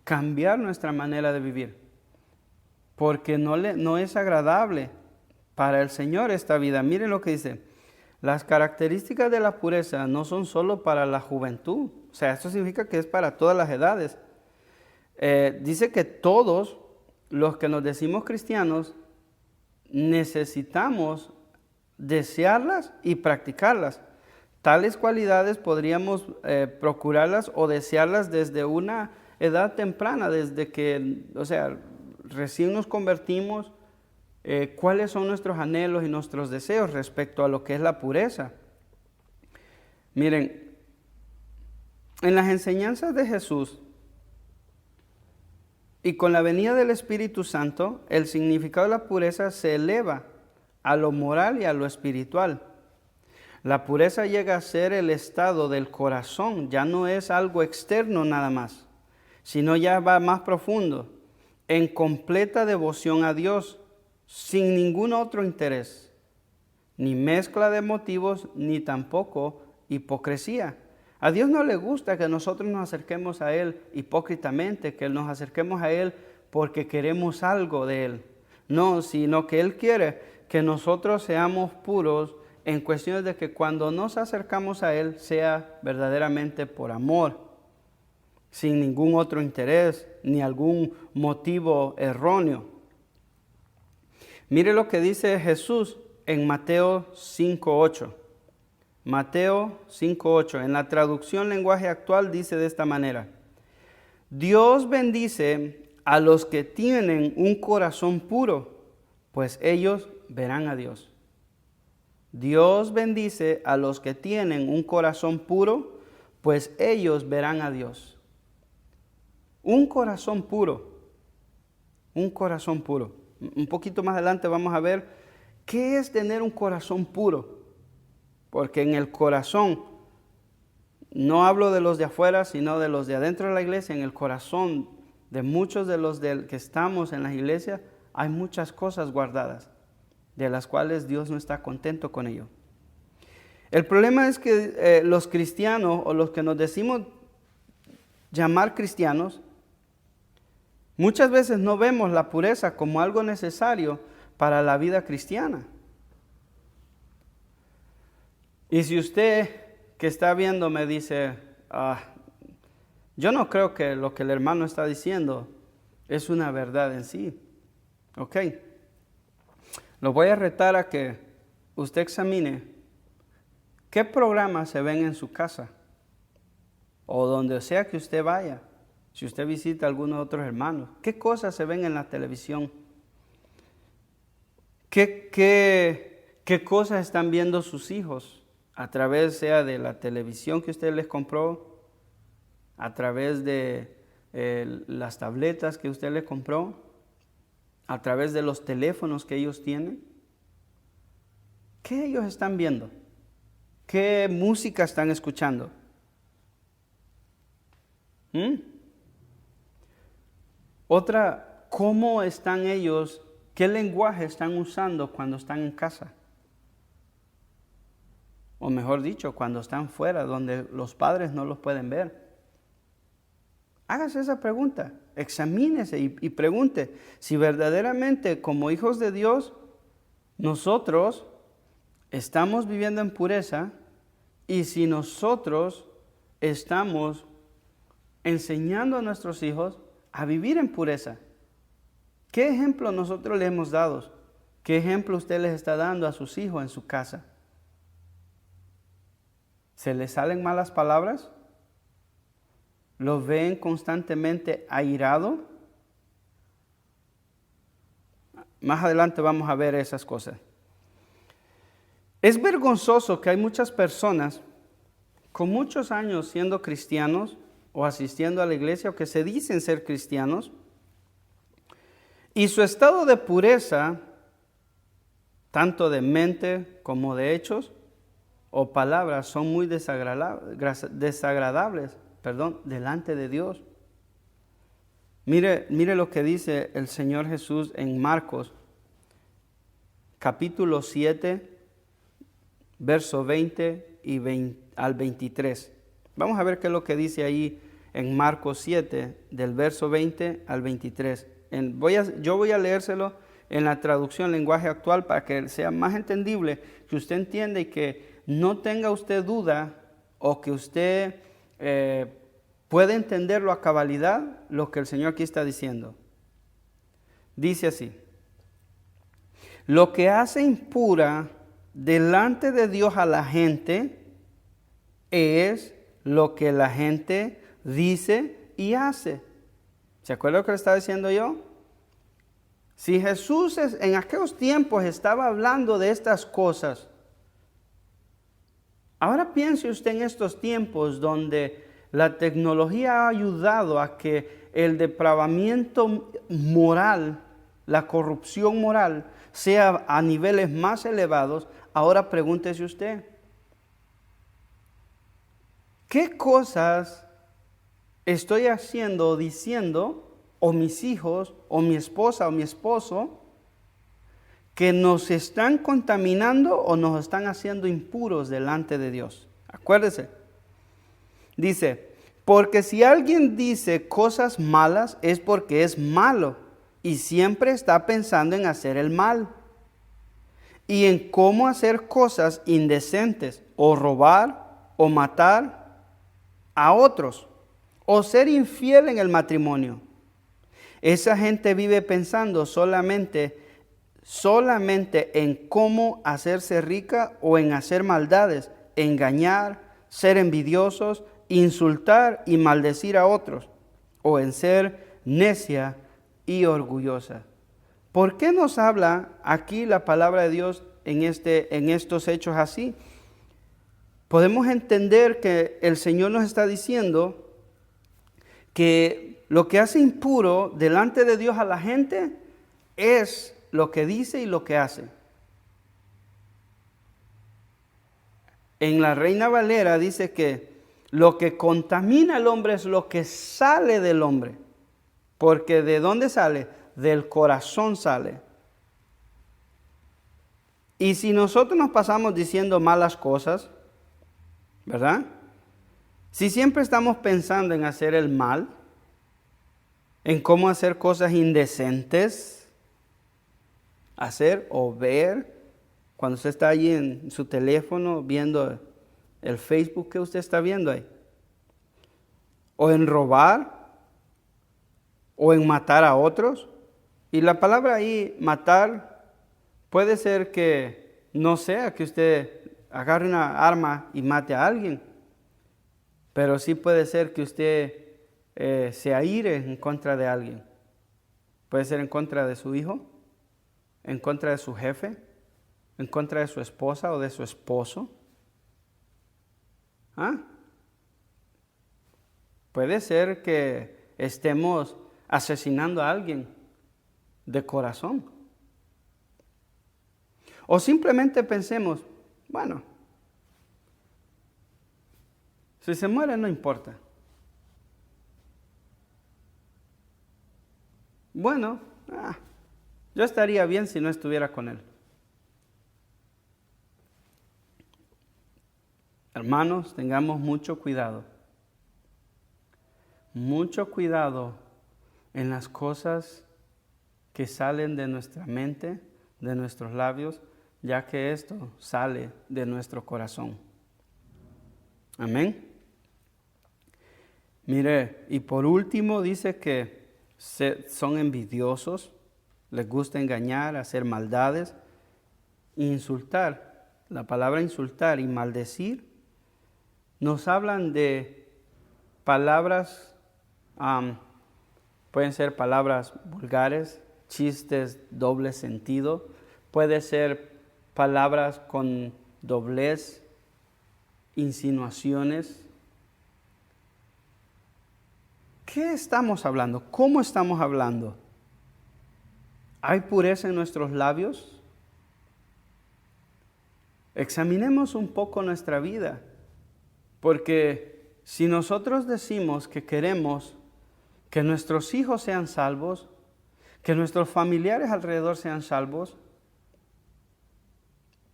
cambiar nuestra manera de vivir, porque no es agradable para el Señor esta vida. Miren lo que dice: las características de la pureza no son solo para la juventud, o sea, esto significa que es para todas las edades. Dice que todos los que nos decimos cristianos necesitamos desearlas y practicarlas. Tales cualidades podríamos procurarlas o desearlas desde una edad temprana, desde que, o sea, recién nos convertimos. ¿Cuáles son nuestros anhelos y nuestros deseos respecto a lo que es la pureza? Miren, en las enseñanzas de Jesús y con la venida del Espíritu Santo, el significado de la pureza se eleva a lo moral y a lo espiritual. La pureza llega a ser el estado del corazón, ya no es algo externo nada más, sino ya va más profundo, en completa devoción a Dios, sin ningún otro interés, ni mezcla de motivos, ni tampoco hipocresía. A Dios no le gusta que nosotros nos acerquemos a Él hipócritamente, que nos acerquemos a Él porque queremos algo de Él. No, sino que Él quiere que nosotros seamos puros en cuestiones de que cuando nos acercamos a Él sea verdaderamente por amor, sin ningún otro interés, ni algún motivo erróneo. Mire lo que dice Jesús en Mateo 5:8. Mateo 5:8. En la traducción lenguaje actual dice de esta manera: Dios bendice a los que tienen un corazón puro, pues ellos verán a Dios. Dios bendice a los que tienen un corazón puro, pues ellos verán a Dios. Un corazón puro. Un corazón puro. Un poquito más adelante vamos a ver qué es tener un corazón puro. Porque en el corazón, no hablo de los de afuera, sino de los de adentro de la iglesia, en el corazón de muchos de los que estamos en las iglesias, hay muchas cosas guardadas, de las cuales Dios no está contento con ello. El problema es que los cristianos, o los que nos decimos llamar cristianos, muchas veces no vemos la pureza como algo necesario para la vida cristiana. Y si usted que está viendo me dice, yo no creo que lo que el hermano está diciendo es una verdad en sí. Ok. Lo voy a retar a que usted examine qué programas se ven en su casa o donde sea que usted vaya. Si usted visita a algunos otros hermanos, ¿qué cosas se ven en la televisión? ¿Qué cosas están viendo sus hijos? A través sea de la televisión que usted les compró, a través de las tabletas que usted les compró, a través de los teléfonos que ellos tienen. ¿Qué ellos están viendo? ¿Qué música están escuchando? Otra, ¿cómo están ellos? ¿Qué lenguaje están usando cuando están en casa? O mejor dicho, cuando están fuera, donde los padres no los pueden ver. Hágase esa pregunta, examínese y pregunte si verdaderamente como hijos de Dios nosotros estamos viviendo en pureza y si nosotros estamos enseñando a nuestros hijos a vivir en pureza. ¿Qué ejemplo nosotros le hemos dado? ¿Qué ejemplo usted les está dando a sus hijos en su casa? ¿Se les salen malas palabras? ¿Los ven constantemente airado? Más adelante vamos a ver esas cosas. Es vergonzoso que hay muchas personas con muchos años siendo cristianos o asistiendo a la iglesia o que se dicen ser cristianos y su estado de pureza, tanto de mente como de hechos o palabras, son muy desagradables, delante de Dios. Mire lo que dice el Señor Jesús en Marcos, capítulo 7, verso 20 al 23. Vamos a ver qué es lo que dice ahí en Marcos 7, del verso 20 al 23. Yo voy a leérselo en la traducción lenguaje actual para que sea más entendible, que usted entienda y que no tenga usted duda o que usted puede entenderlo a cabalidad lo que el Señor aquí está diciendo. Dice así: lo que hace impura delante de Dios a la gente es lo que la gente dice y hace. ¿Se acuerda lo que le estaba diciendo yo? Si Jesús en aquellos tiempos estaba hablando de estas cosas, ahora piense usted en estos tiempos donde la tecnología ha ayudado a que el depravamiento moral, la corrupción moral, sea a niveles más elevados. Ahora pregúntese usted, ¿qué cosas estoy haciendo o diciendo, o mis hijos, o mi esposa, o mi esposo, que nos están contaminando o nos están haciendo impuros delante de Dios? Acuérdese. Dice, porque si alguien dice cosas malas es porque es malo y siempre está pensando en hacer el mal y en cómo hacer cosas indecentes o robar o matar a otros o ser infiel en el matrimonio. Esa gente vive pensando solamente en cómo hacerse rica o en hacer maldades, engañar, ser envidiosos, insultar y maldecir a otros, o en ser necia y orgullosa. ¿Por qué nos habla aquí la palabra de Dios en estos hechos así? Podemos entender que el Señor nos está diciendo que lo que hace impuro delante de Dios a la gente es lo que dice y lo que hace. En la Reina Valera dice que lo que contamina al hombre es lo que sale del hombre. Porque ¿de dónde sale? Del corazón sale. Y si nosotros nos pasamos diciendo malas cosas, ¿verdad? Si siempre estamos pensando en hacer el mal, en cómo hacer cosas indecentes, hacer o ver, cuando usted está allí en su teléfono viendo el Facebook que usted está viendo ahí, o en robar, o en matar a otros. Y la palabra ahí, matar, puede ser que no sea que usted agarre una arma y mate a alguien, pero sí puede ser que usted se aire en contra de alguien. Puede ser en contra de su hijo, en contra de su jefe, en contra de su esposa o de su esposo. Puede ser que estemos asesinando a alguien de corazón. O simplemente pensemos, bueno, si se muere no importa. bueno, yo estaría bien si no estuviera con él. Hermanos, tengamos mucho cuidado en las cosas que salen de nuestra mente, de nuestros labios, ya que esto sale de nuestro corazón. Amén. Mire, y por último dice que son envidiosos, les gusta engañar, hacer maldades, insultar. La palabra insultar y maldecir nos hablan de palabras, pueden ser palabras vulgares, chistes doble sentido, puede ser palabras con doblez, insinuaciones. ¿Qué estamos hablando? ¿Cómo estamos hablando? ¿Hay pureza en nuestros labios? Examinemos un poco nuestra vida, porque si nosotros decimos que queremos que nuestros hijos sean salvos, que nuestros familiares alrededor sean salvos,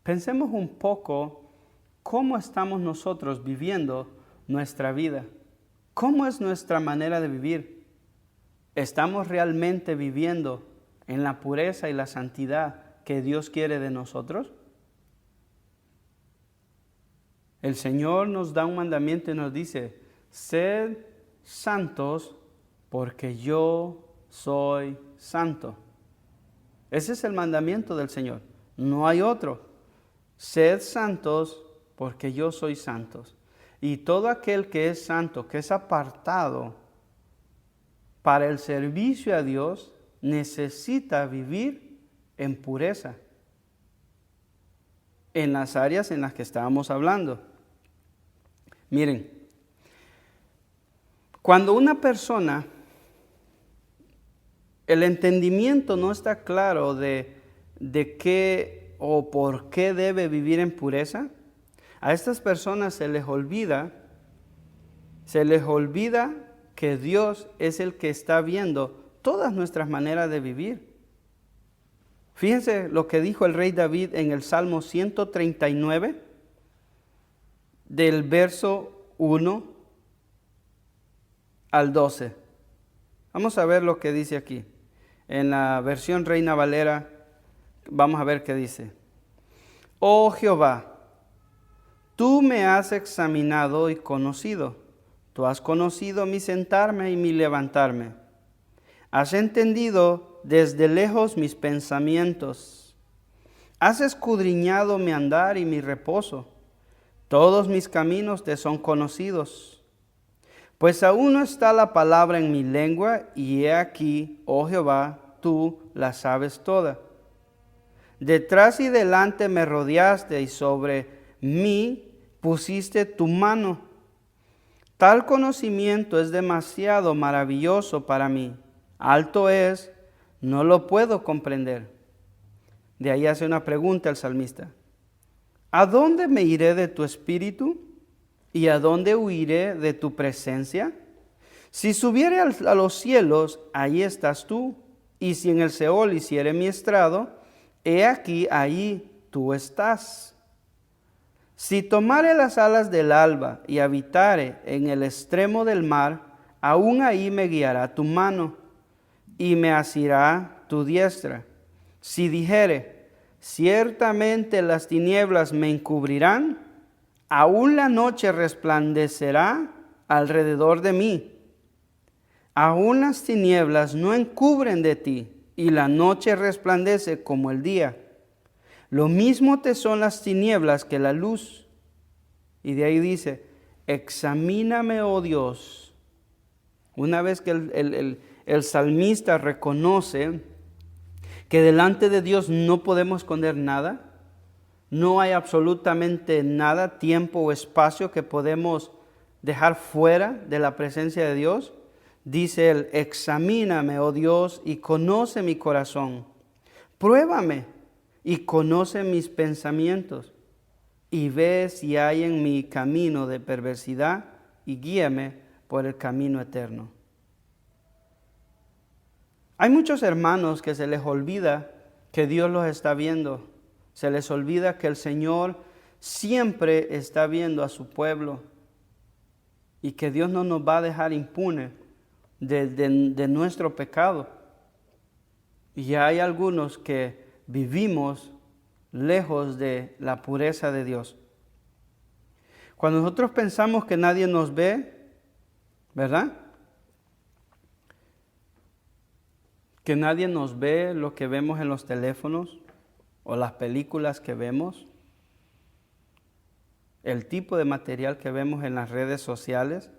pensemos un poco cómo estamos nosotros viviendo nuestra vida. ¿Cómo es nuestra manera de vivir? ¿Estamos realmente viviendo en la pureza y la santidad que Dios quiere de nosotros? El Señor nos da un mandamiento y nos dice, sed santos porque yo soy santo. Ese es el mandamiento del Señor, no hay otro. Sed santos porque yo soy santos. Y todo aquel que es santo, que es apartado para el servicio a Dios, necesita vivir en pureza, en las áreas en las que estábamos hablando. Miren, cuando una persona, el entendimiento no está claro de qué o por qué debe vivir en pureza, a estas personas se les olvida que Dios es el que está viendo todas nuestras maneras de vivir. Fíjense lo que dijo el rey David en el Salmo 139, del verso 1 al 12. Vamos a ver lo que dice aquí. En la versión Reina Valera, vamos a ver qué dice. Oh Jehová, tú me has examinado y conocido. Tú has conocido mi sentarme y mi levantarme. Has entendido desde lejos mis pensamientos. Has escudriñado mi andar y mi reposo. Todos mis caminos te son conocidos. Pues aún no está la palabra en mi lengua, y he aquí, oh Jehová, tú la sabes toda. Detrás y delante me rodeaste, y sobre mí pusiste tu mano. Tal conocimiento es demasiado maravilloso para mí. Alto es, no lo puedo comprender. De ahí hace una pregunta el salmista. ¿A dónde me iré de tu espíritu? ¿Y a dónde huiré de tu presencia? Si subiere a los cielos, ahí estás tú. Y si en el Seol hiciere mi estrado, he aquí, ahí tú estás. Si tomare las alas del alba y habitare en el extremo del mar, aún ahí me guiará tu mano y me asirá tu diestra. Si dijere, ciertamente las tinieblas me encubrirán, aún la noche resplandecerá alrededor de mí. Aún las tinieblas no encubren de ti, y la noche resplandece como el día. Lo mismo te son las tinieblas que la luz. Y de ahí dice, examíname, oh Dios. Una vez que el salmista reconoce que delante de Dios no podemos esconder nada, no hay absolutamente nada, tiempo o espacio que podemos dejar fuera de la presencia de Dios, dice él, examíname, oh Dios, y conoce mi corazón. Pruébame y conoce mis pensamientos, y ve si hay en mí camino de perversidad, y guíame por el camino eterno. Hay muchos hermanos que se les olvida que Dios los está viendo. Se les olvida que el Señor siempre está viendo a su pueblo y que Dios no nos va a dejar impune de nuestro pecado. Y hay algunos que vivimos lejos de la pureza de Dios. Cuando nosotros pensamos que nadie nos ve, ¿verdad? Que nadie nos ve lo que vemos en los teléfonos o las películas que vemos, el tipo de material que vemos en las redes sociales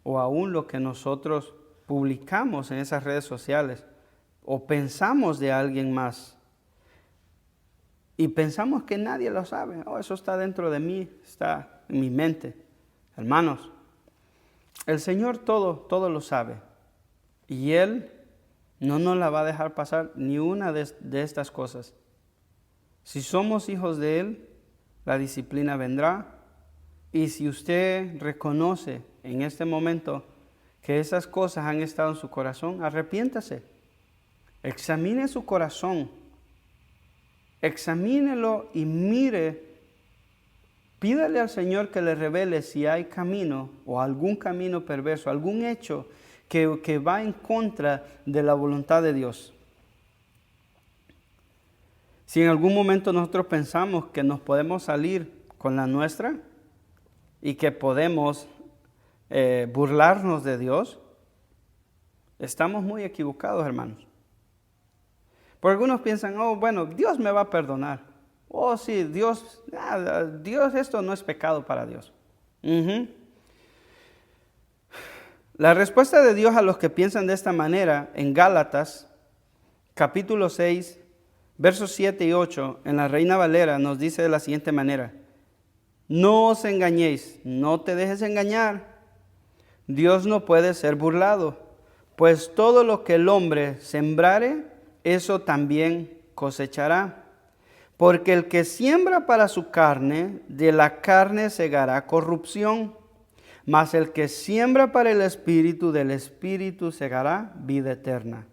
o aún lo que nosotros publicamos en esas redes sociales o pensamos de alguien más y pensamos que nadie lo sabe. Oh, eso está dentro de mí, está en mi mente. Hermanos, el Señor todo lo sabe y Él no nos la va a dejar pasar ni una de estas cosas. Si somos hijos de Él, la disciplina vendrá. Y si usted reconoce en este momento que esas cosas han estado en su corazón, arrepiéntase. Examine su corazón. Examínelo y mire. Pídale al Señor que le revele si hay camino o algún camino perverso, algún hecho que va en contra de la voluntad de Dios. Si en algún momento nosotros pensamos que nos podemos salir con la nuestra y que podemos burlarnos de Dios, estamos muy equivocados, hermanos. Porque algunos piensan, oh, bueno, Dios me va a perdonar. Oh, sí, Dios, esto no es pecado para Dios. La respuesta de Dios a los que piensan de esta manera en Gálatas, capítulo 6, versos 7 y 8, en la Reina Valera nos dice de la siguiente manera: no os engañéis, no te dejes engañar. Dios no puede ser burlado, pues todo lo que el hombre sembrare, eso también cosechará. Porque el que siembra para su carne, de la carne segará corrupción. Mas el que siembra para el Espíritu, del Espíritu segará vida eterna.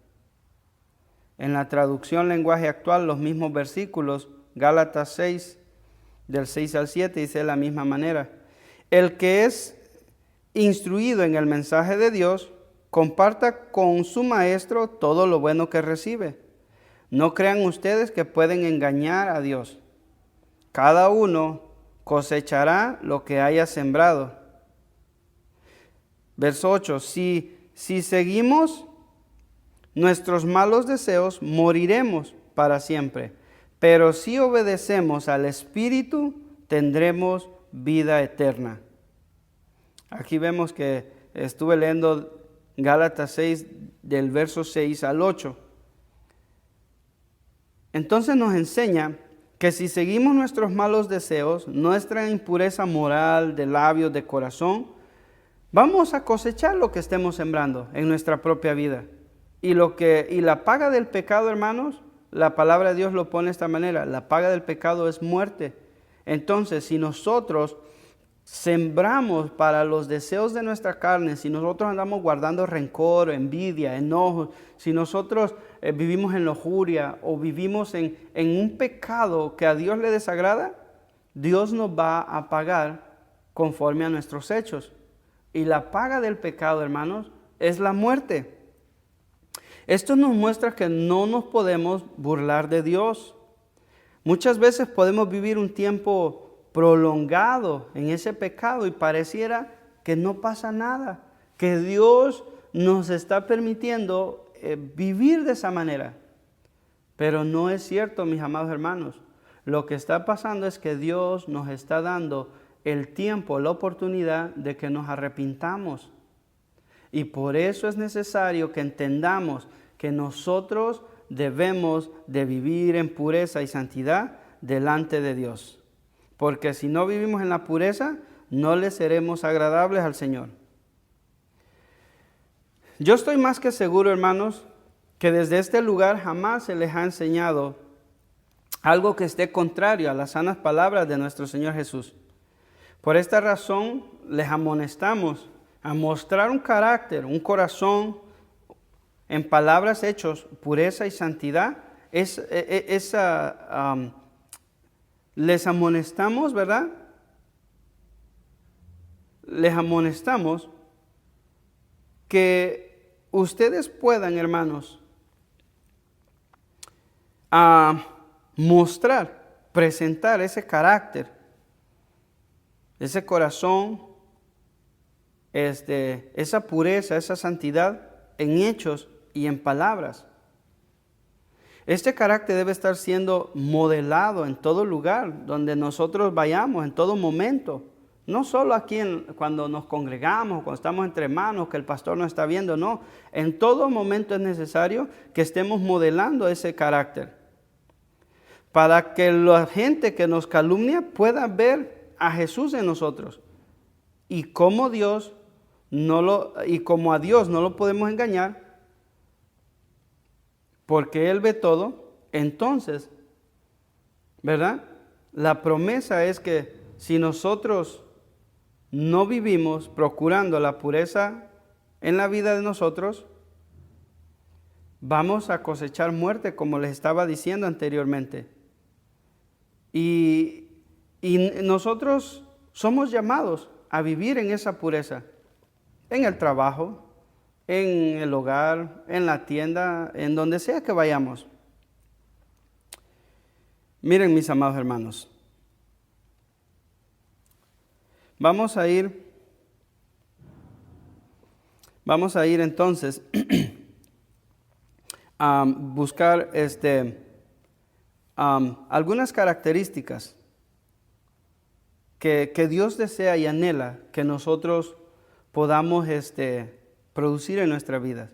En la traducción lenguaje actual, los mismos versículos, Gálatas 6, del 6 al 7, dice de la misma manera: el que es instruido en el mensaje de Dios, comparta con su maestro todo lo bueno que recibe. No crean ustedes que pueden engañar a Dios. Cada uno cosechará lo que haya sembrado. Verso 8, si seguimos nuestros malos deseos, moriremos para siempre. Pero si obedecemos al Espíritu, tendremos vida eterna. Aquí vemos que estuve leyendo Gálatas 6, del verso 6 al 8. Entonces nos enseña que si seguimos nuestros malos deseos, nuestra impureza moral de labios, de corazón, vamos a cosechar lo que estemos sembrando en nuestra propia vida. Y la paga del pecado, hermanos, la palabra de Dios lo pone de esta manera: la paga del pecado es muerte. Entonces, si nosotros sembramos para los deseos de nuestra carne, si nosotros andamos guardando rencor, envidia, enojo, si nosotros vivimos en lujuria o vivimos en un pecado que a Dios le desagrada, Dios nos va a pagar conforme a nuestros hechos. Y la paga del pecado, hermanos, es la muerte. Esto nos muestra que no nos podemos burlar de Dios. Muchas veces podemos vivir un tiempo prolongado en ese pecado y pareciera que no pasa nada, que Dios nos está permitiendo vivir de esa manera. Pero no es cierto, mis amados hermanos. Lo que está pasando es que Dios nos está dando el tiempo, la oportunidad de que nos arrepintamos. Y por eso es necesario que entendamos que nosotros debemos de vivir en pureza y santidad delante de Dios. Porque si no vivimos en la pureza, no le seremos agradables al Señor. Yo estoy más que seguro, hermanos, que desde este lugar jamás se les ha enseñado algo que esté contrario a las sanas palabras de nuestro Señor Jesús. Por esta razón, les amonestamos a mostrar un carácter, un corazón en palabras, hechos, pureza y santidad, les amonestamos, ¿verdad? Les amonestamos que ustedes puedan, hermanos, mostrar, presentar ese carácter, ese corazón, esa pureza, esa santidad en hechos y en palabras. Este carácter debe estar siendo modelado en todo lugar donde nosotros vayamos, en todo momento. No solo aquí cuando nos congregamos, cuando estamos entre hermanos, que el pastor nos está viendo, no. En todo momento es necesario que estemos modelando ese carácter, para que la gente que nos calumnia pueda ver a Jesús en nosotros. Y como a Dios no lo podemos engañar, porque Él ve todo, entonces, ¿verdad? La promesa es que si nosotros no vivimos procurando la pureza en la vida de nosotros, vamos a cosechar muerte, como les estaba diciendo anteriormente. Y nosotros somos llamados a vivir en esa pureza, en el trabajo, en el hogar, en la tienda, en donde sea que vayamos. Miren, mis amados hermanos, vamos a ir entonces a buscar algunas características que Dios desea y anhela que nosotros podamos producir en nuestra vida.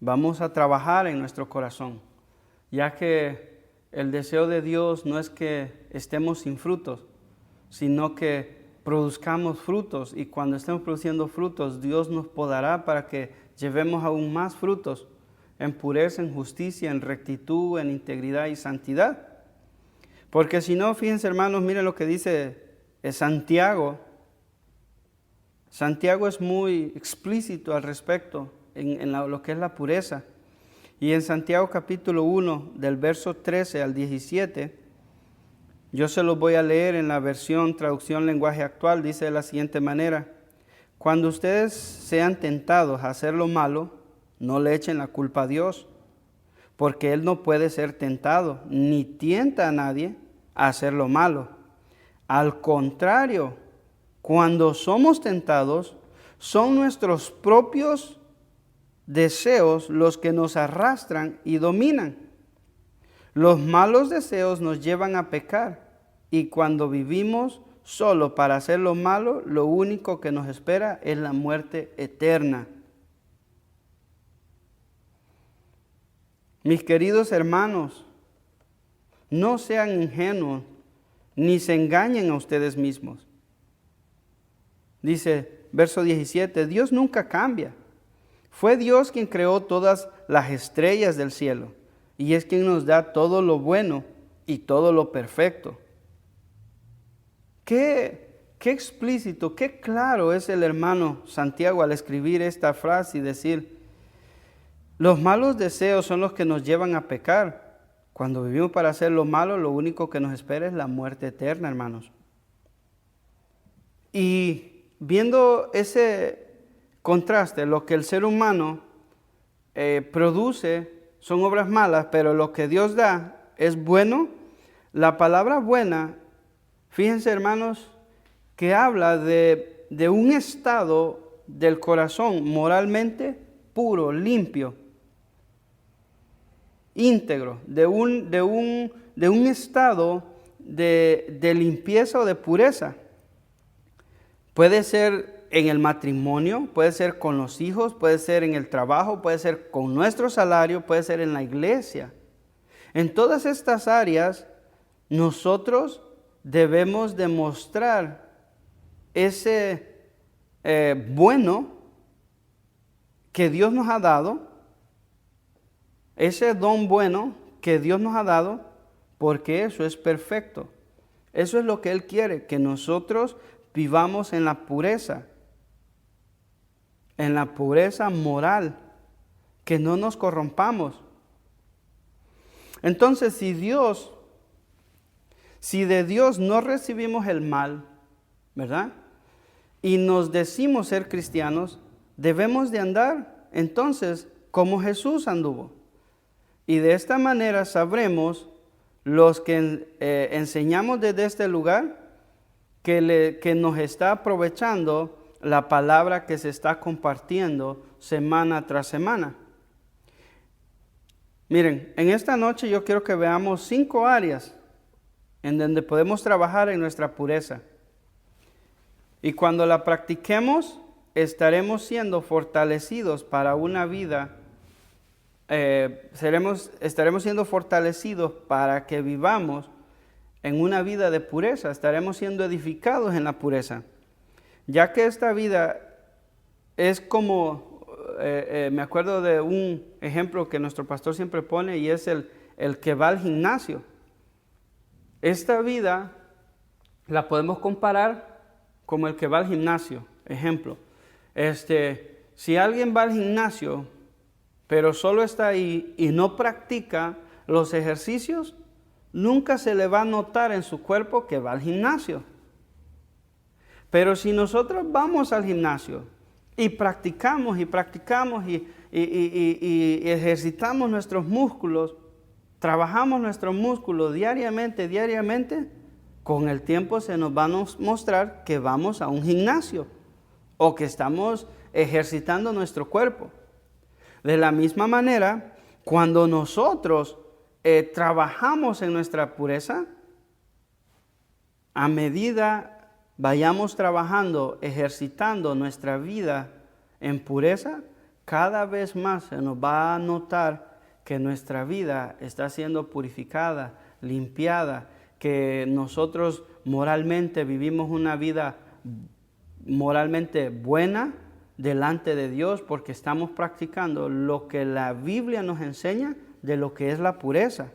Vamos a trabajar en nuestro corazón, ya que el deseo de Dios no es que estemos sin frutos, sino que produzcamos frutos, y cuando estemos produciendo frutos, Dios nos podará para que llevemos aún más frutos en pureza, en justicia, en rectitud, en integridad y santidad. Porque si no, fíjense hermanos, miren lo que dice Santiago. Santiago es muy explícito al respecto en lo que es la pureza. Y en Santiago capítulo 1, del verso 13 al 17, yo se los voy a leer en la versión traducción lenguaje actual, dice de la siguiente manera: cuando ustedes sean tentados a hacer lo malo, no le echen la culpa a Dios, porque Él no puede ser tentado, ni tienta a nadie a hacer lo malo. Al contrario, cuando somos tentados, son nuestros propios deseos los que nos arrastran y dominan. Los malos deseos nos llevan a pecar, y cuando vivimos solo para hacer lo malo, lo único que nos espera es la muerte eterna. Mis queridos hermanos, no sean ingenuos, ni se engañen a ustedes mismos. Dice, verso 17, Dios nunca cambia. Fue Dios quien creó todas las estrellas del cielo, y es quien nos da todo lo bueno y todo lo perfecto. Qué explícito, qué claro es el hermano Santiago al escribir esta frase y decir, los malos deseos son los que nos llevan a pecar. Cuando vivimos para hacer lo malo, lo único que nos espera es la muerte eterna, hermanos. Y viendo ese contraste, lo que el ser humano produce son obras malas, pero lo que Dios da es bueno. La palabra buena, fíjense hermanos, que habla de un estado del corazón moralmente puro, limpio, íntegro, de un estado de limpieza o de pureza. Puede ser en el matrimonio, puede ser con los hijos, puede ser en el trabajo, puede ser con nuestro salario, puede ser en la iglesia. En todas estas áreas, nosotros debemos demostrar ese bueno que Dios nos ha dado, ese don bueno que Dios nos ha dado, porque eso es perfecto. Eso es lo que Él quiere, que nosotros vivamos en la pureza moral, que no nos corrompamos. Entonces, si de Dios no recibimos el mal, ¿verdad? Y nos decimos ser cristianos, debemos de andar entonces como Jesús anduvo. Y de esta manera sabremos los que enseñamos desde este lugar que nos está aprovechando la palabra que se está compartiendo semana tras semana. Miren, en esta noche yo quiero que veamos 5 áreas en donde podemos trabajar en nuestra pureza. Y cuando la practiquemos, estaremos siendo fortalecidos para una vida. Estaremos siendo fortalecidos para que vivamos en una vida de pureza. Estaremos siendo edificados en la pureza. Ya que esta vida es como, me acuerdo de un ejemplo que nuestro pastor siempre pone, y es el que va al gimnasio. Esta vida la podemos comparar como el que va al gimnasio. Ejemplo, si alguien va al gimnasio, pero solo está ahí y no practica los ejercicios, nunca se le va a notar en su cuerpo que va al gimnasio. Pero si nosotros vamos al gimnasio y practicamos y ejercitamos nuestros músculos, trabajamos nuestros músculos diariamente, con el tiempo se nos va a mostrar que vamos a un gimnasio o que estamos ejercitando nuestro cuerpo. De la misma manera, cuando nosotros trabajamos en nuestra pureza, a medida vayamos trabajando, ejercitando nuestra vida en pureza, cada vez más se nos va a notar que nuestra vida está siendo purificada, limpiada, que nosotros moralmente vivimos una vida moralmente buena delante de Dios, porque estamos practicando lo que la Biblia nos enseña de lo que es la pureza.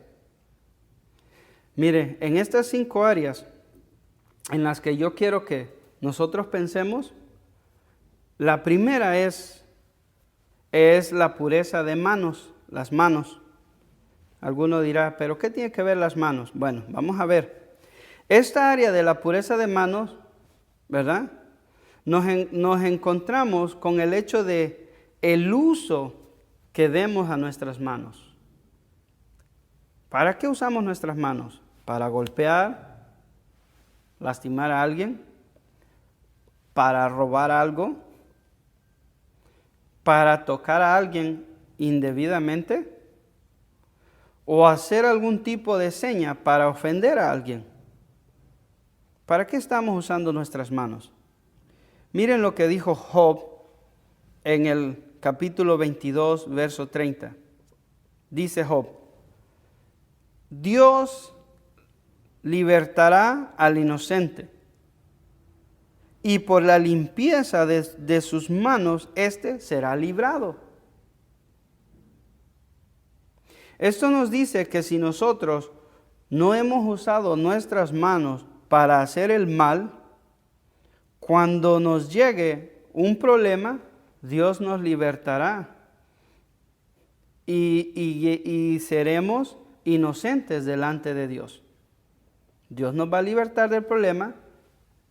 Mire, en estas 5 áreas en las que yo quiero que nosotros pensemos, la primera es la pureza de manos, las manos. Alguno dirá, ¿pero qué tiene que ver las manos? Bueno, vamos a ver. Esta área de la pureza de manos, ¿verdad? Nos encontramos con el hecho de el uso que demos a nuestras manos. ¿Para qué usamos nuestras manos? Para golpear, lastimar a alguien, para robar algo, para tocar a alguien indebidamente, o hacer algún tipo de seña para ofender a alguien. ¿Para qué estamos usando nuestras manos? Miren lo que dijo Job en el capítulo 22, verso 30. Dice Job: Dios libertará al inocente, y por la limpieza de sus manos éste será librado. Esto nos dice que si nosotros no hemos usado nuestras manos para hacer el mal, cuando nos llegue un problema, Dios nos libertará y seremos inocentes delante de Dios. Dios nos va a libertar del problema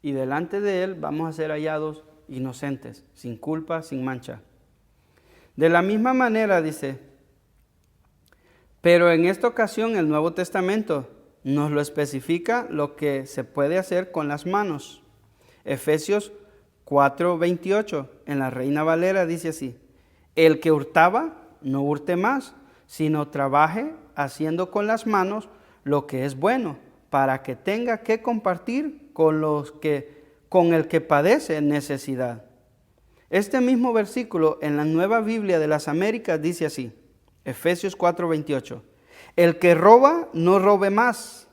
y delante de Él vamos a ser hallados inocentes, sin culpa, sin mancha. De la misma manera dice, pero en esta ocasión el Nuevo Testamento nos lo especifica lo que se puede hacer con las manos. Efesios 4:28 en la Reina Valera dice así: el que hurtaba, no hurte más, sino trabaje haciendo con las manos lo que es bueno, para que tenga que compartir con el que padece necesidad. Este mismo versículo en la Nueva Biblia de las Américas dice así, Efesios 4:28, el que roba, no robe más,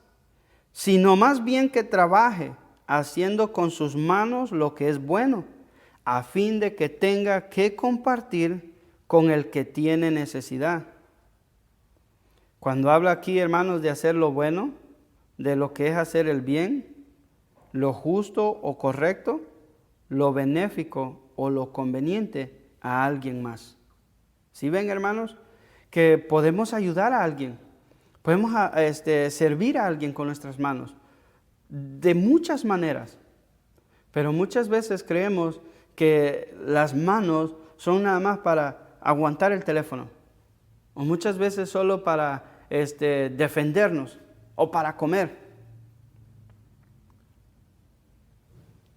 sino más bien que trabaje, haciendo con sus manos lo que es bueno, a fin de que tenga que compartir con el que tiene necesidad. Cuando habla aquí, hermanos, de hacer lo bueno, de lo que es hacer el bien, lo justo o correcto, lo benéfico o lo conveniente a alguien más. ¿Sí ven, hermanos? Que podemos ayudar a alguien, podemos servir a alguien con nuestras manos, de muchas maneras. Pero muchas veces creemos que las manos son nada más para aguantar el teléfono, o muchas veces solo para defendernos o para comer.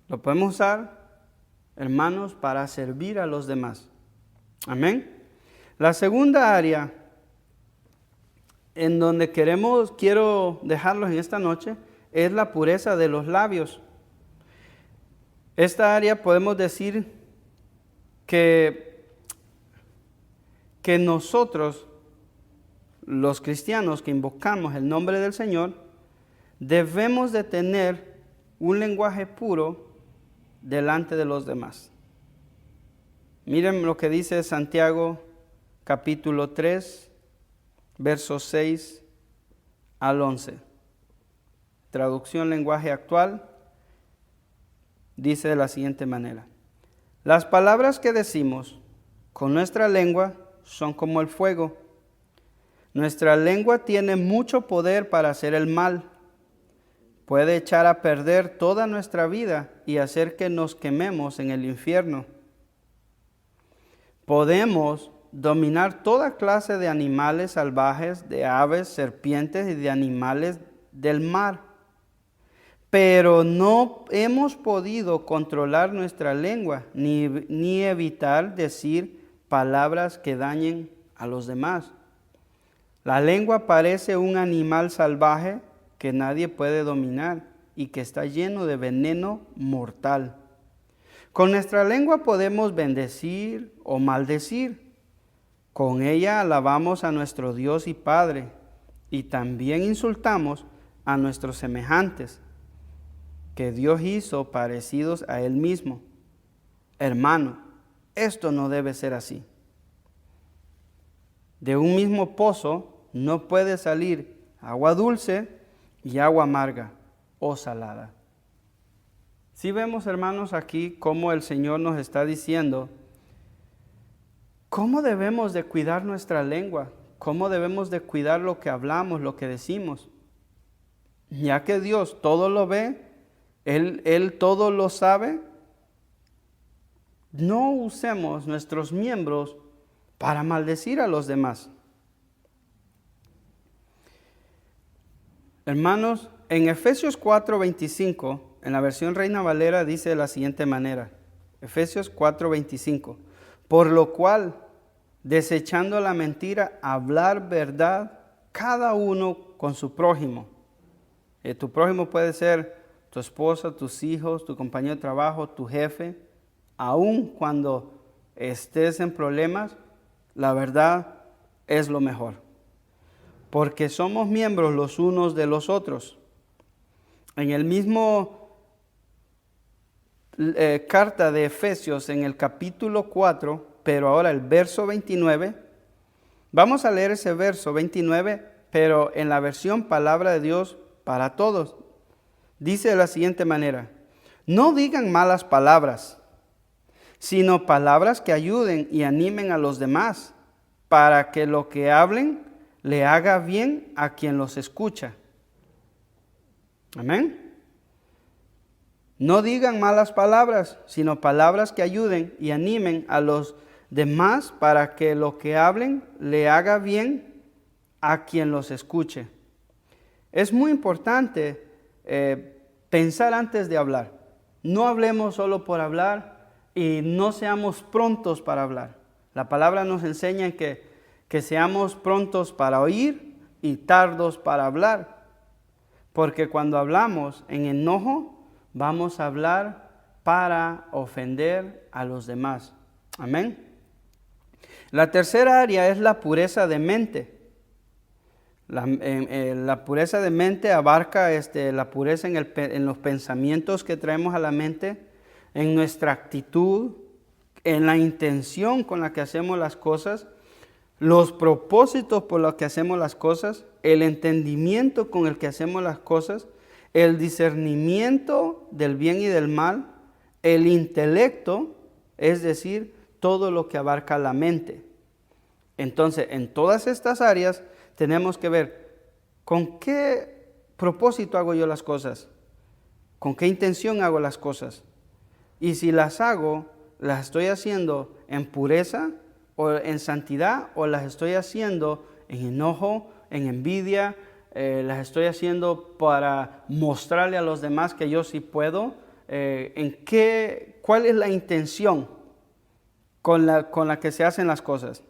Lo podemos usar, hermanos, para servir a los demás. Amén. La segunda área en donde quiero dejarlos en esta noche, es la pureza de los labios. Esta área podemos decir que nosotros, los cristianos que invocamos el nombre del Señor, debemos de tener un lenguaje puro delante de los demás. Miren lo que dice Santiago capítulo 3, versos 6 al 11. Traducción lenguaje actual. Dice de la siguiente manera: las palabras que decimos con nuestra lengua son como el fuego. Nuestra lengua tiene mucho poder para hacer el mal. Puede echar a perder toda nuestra vida y hacer que nos quememos en el infierno. Podemos dominar toda clase de animales salvajes, de aves, serpientes y de animales del mar. Pero no hemos podido controlar nuestra lengua, ni evitar decir palabras que dañen a los demás. La lengua parece un animal salvaje que nadie puede dominar y que está lleno de veneno mortal. Con nuestra lengua podemos bendecir o maldecir. Con ella alabamos a nuestro Dios y Padre, y también insultamos a nuestros semejantes, que Dios hizo parecidos a Él mismo. Hermano, esto no debe ser así. De un mismo pozo no puede salir agua dulce y agua amarga o salada. Si vemos, hermanos, aquí cómo el Señor nos está diciendo cómo debemos de cuidar nuestra lengua, cómo debemos de cuidar lo que hablamos, lo que decimos. Ya que Dios todo lo ve, Él todo lo sabe, no usemos nuestros miembros para maldecir a los demás. Hermanos, en Efesios 4:25, en la versión Reina Valera, dice de la siguiente manera. Efesios 4:25. Por lo cual, desechando la mentira, hablar verdad, cada uno con su prójimo. Tu prójimo puede ser tu esposa, tus hijos, tu compañero de trabajo, tu jefe. Aun cuando estés en problemas, la verdad es lo mejor. Porque somos miembros los unos de los otros. En el mismo carta de Efesios, en el capítulo 4, pero ahora el verso 29, vamos a leer ese verso 29, pero en la versión Palabra de Dios para todos. Dice de la siguiente manera: no digan malas palabras, sino palabras que ayuden y animen a los demás, para que lo que hablen le haga bien a quien los escucha. Amén. No digan malas palabras, sino palabras que ayuden y animen a los demás, para que lo que hablen le haga bien a quien los escuche. Es muy importante pensar antes de hablar. No hablemos solo por hablar y no seamos prontos para hablar. La palabra nos enseña que seamos prontos para oír y tardos para hablar. Porque cuando hablamos en enojo, vamos a hablar para ofender a los demás. Amén. La tercera área es la pureza de mente. La pureza de mente abarca la pureza en los pensamientos que traemos a la mente, en nuestra actitud, en la intención con la que hacemos las cosas, los propósitos por los que hacemos las cosas, el entendimiento con el que hacemos las cosas, el discernimiento del bien y del mal, el intelecto, es decir, todo lo que abarca la mente. Entonces, en todas estas áreas tenemos que ver con qué propósito hago yo las cosas, con qué intención hago las cosas. Y si las hago, las estoy haciendo en pureza o en santidad, o las estoy haciendo en enojo, en envidia, las estoy haciendo para mostrarle a los demás que yo sí puedo. ¿Cuál es la intención con la que se hacen las cosas?